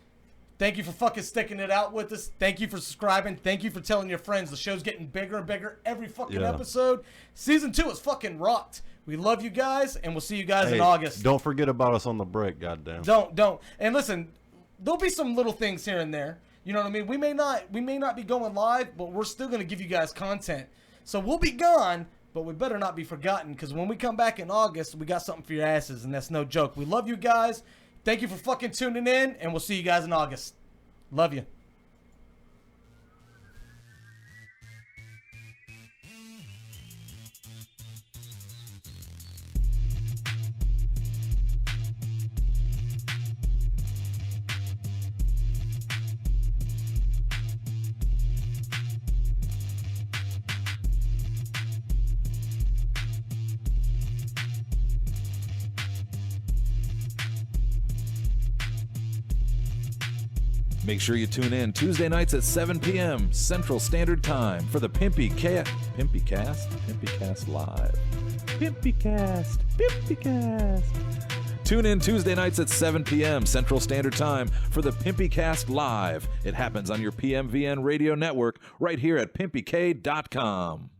Thank you for fucking sticking it out with us. Thank you for subscribing. Thank you for telling your friends. The show's getting bigger and bigger every fucking episode. Season 2 is fucking rocked. We love you guys, and we'll see you guys in August. Don't forget about us on the break, goddamn. Don't. And listen, there'll be some little things here and there. You know what I mean? We may not be going live, but we're still gonna give you guys content. So we'll be gone, but we better not be forgotten, because when we come back in August, we got something for your asses, and that's no joke. We love you guys. Thank you for fucking tuning in, and we'll see you guys in August. Love you. Make sure you tune in Tuesday nights at 7 p.m. Central Standard Time for the PimpyCast Live. PimpyCast. Tune in Tuesday nights at 7 p.m. Central Standard Time for the PimpyCast Live. It happens on your PMVN radio network right here at PimpyK.com.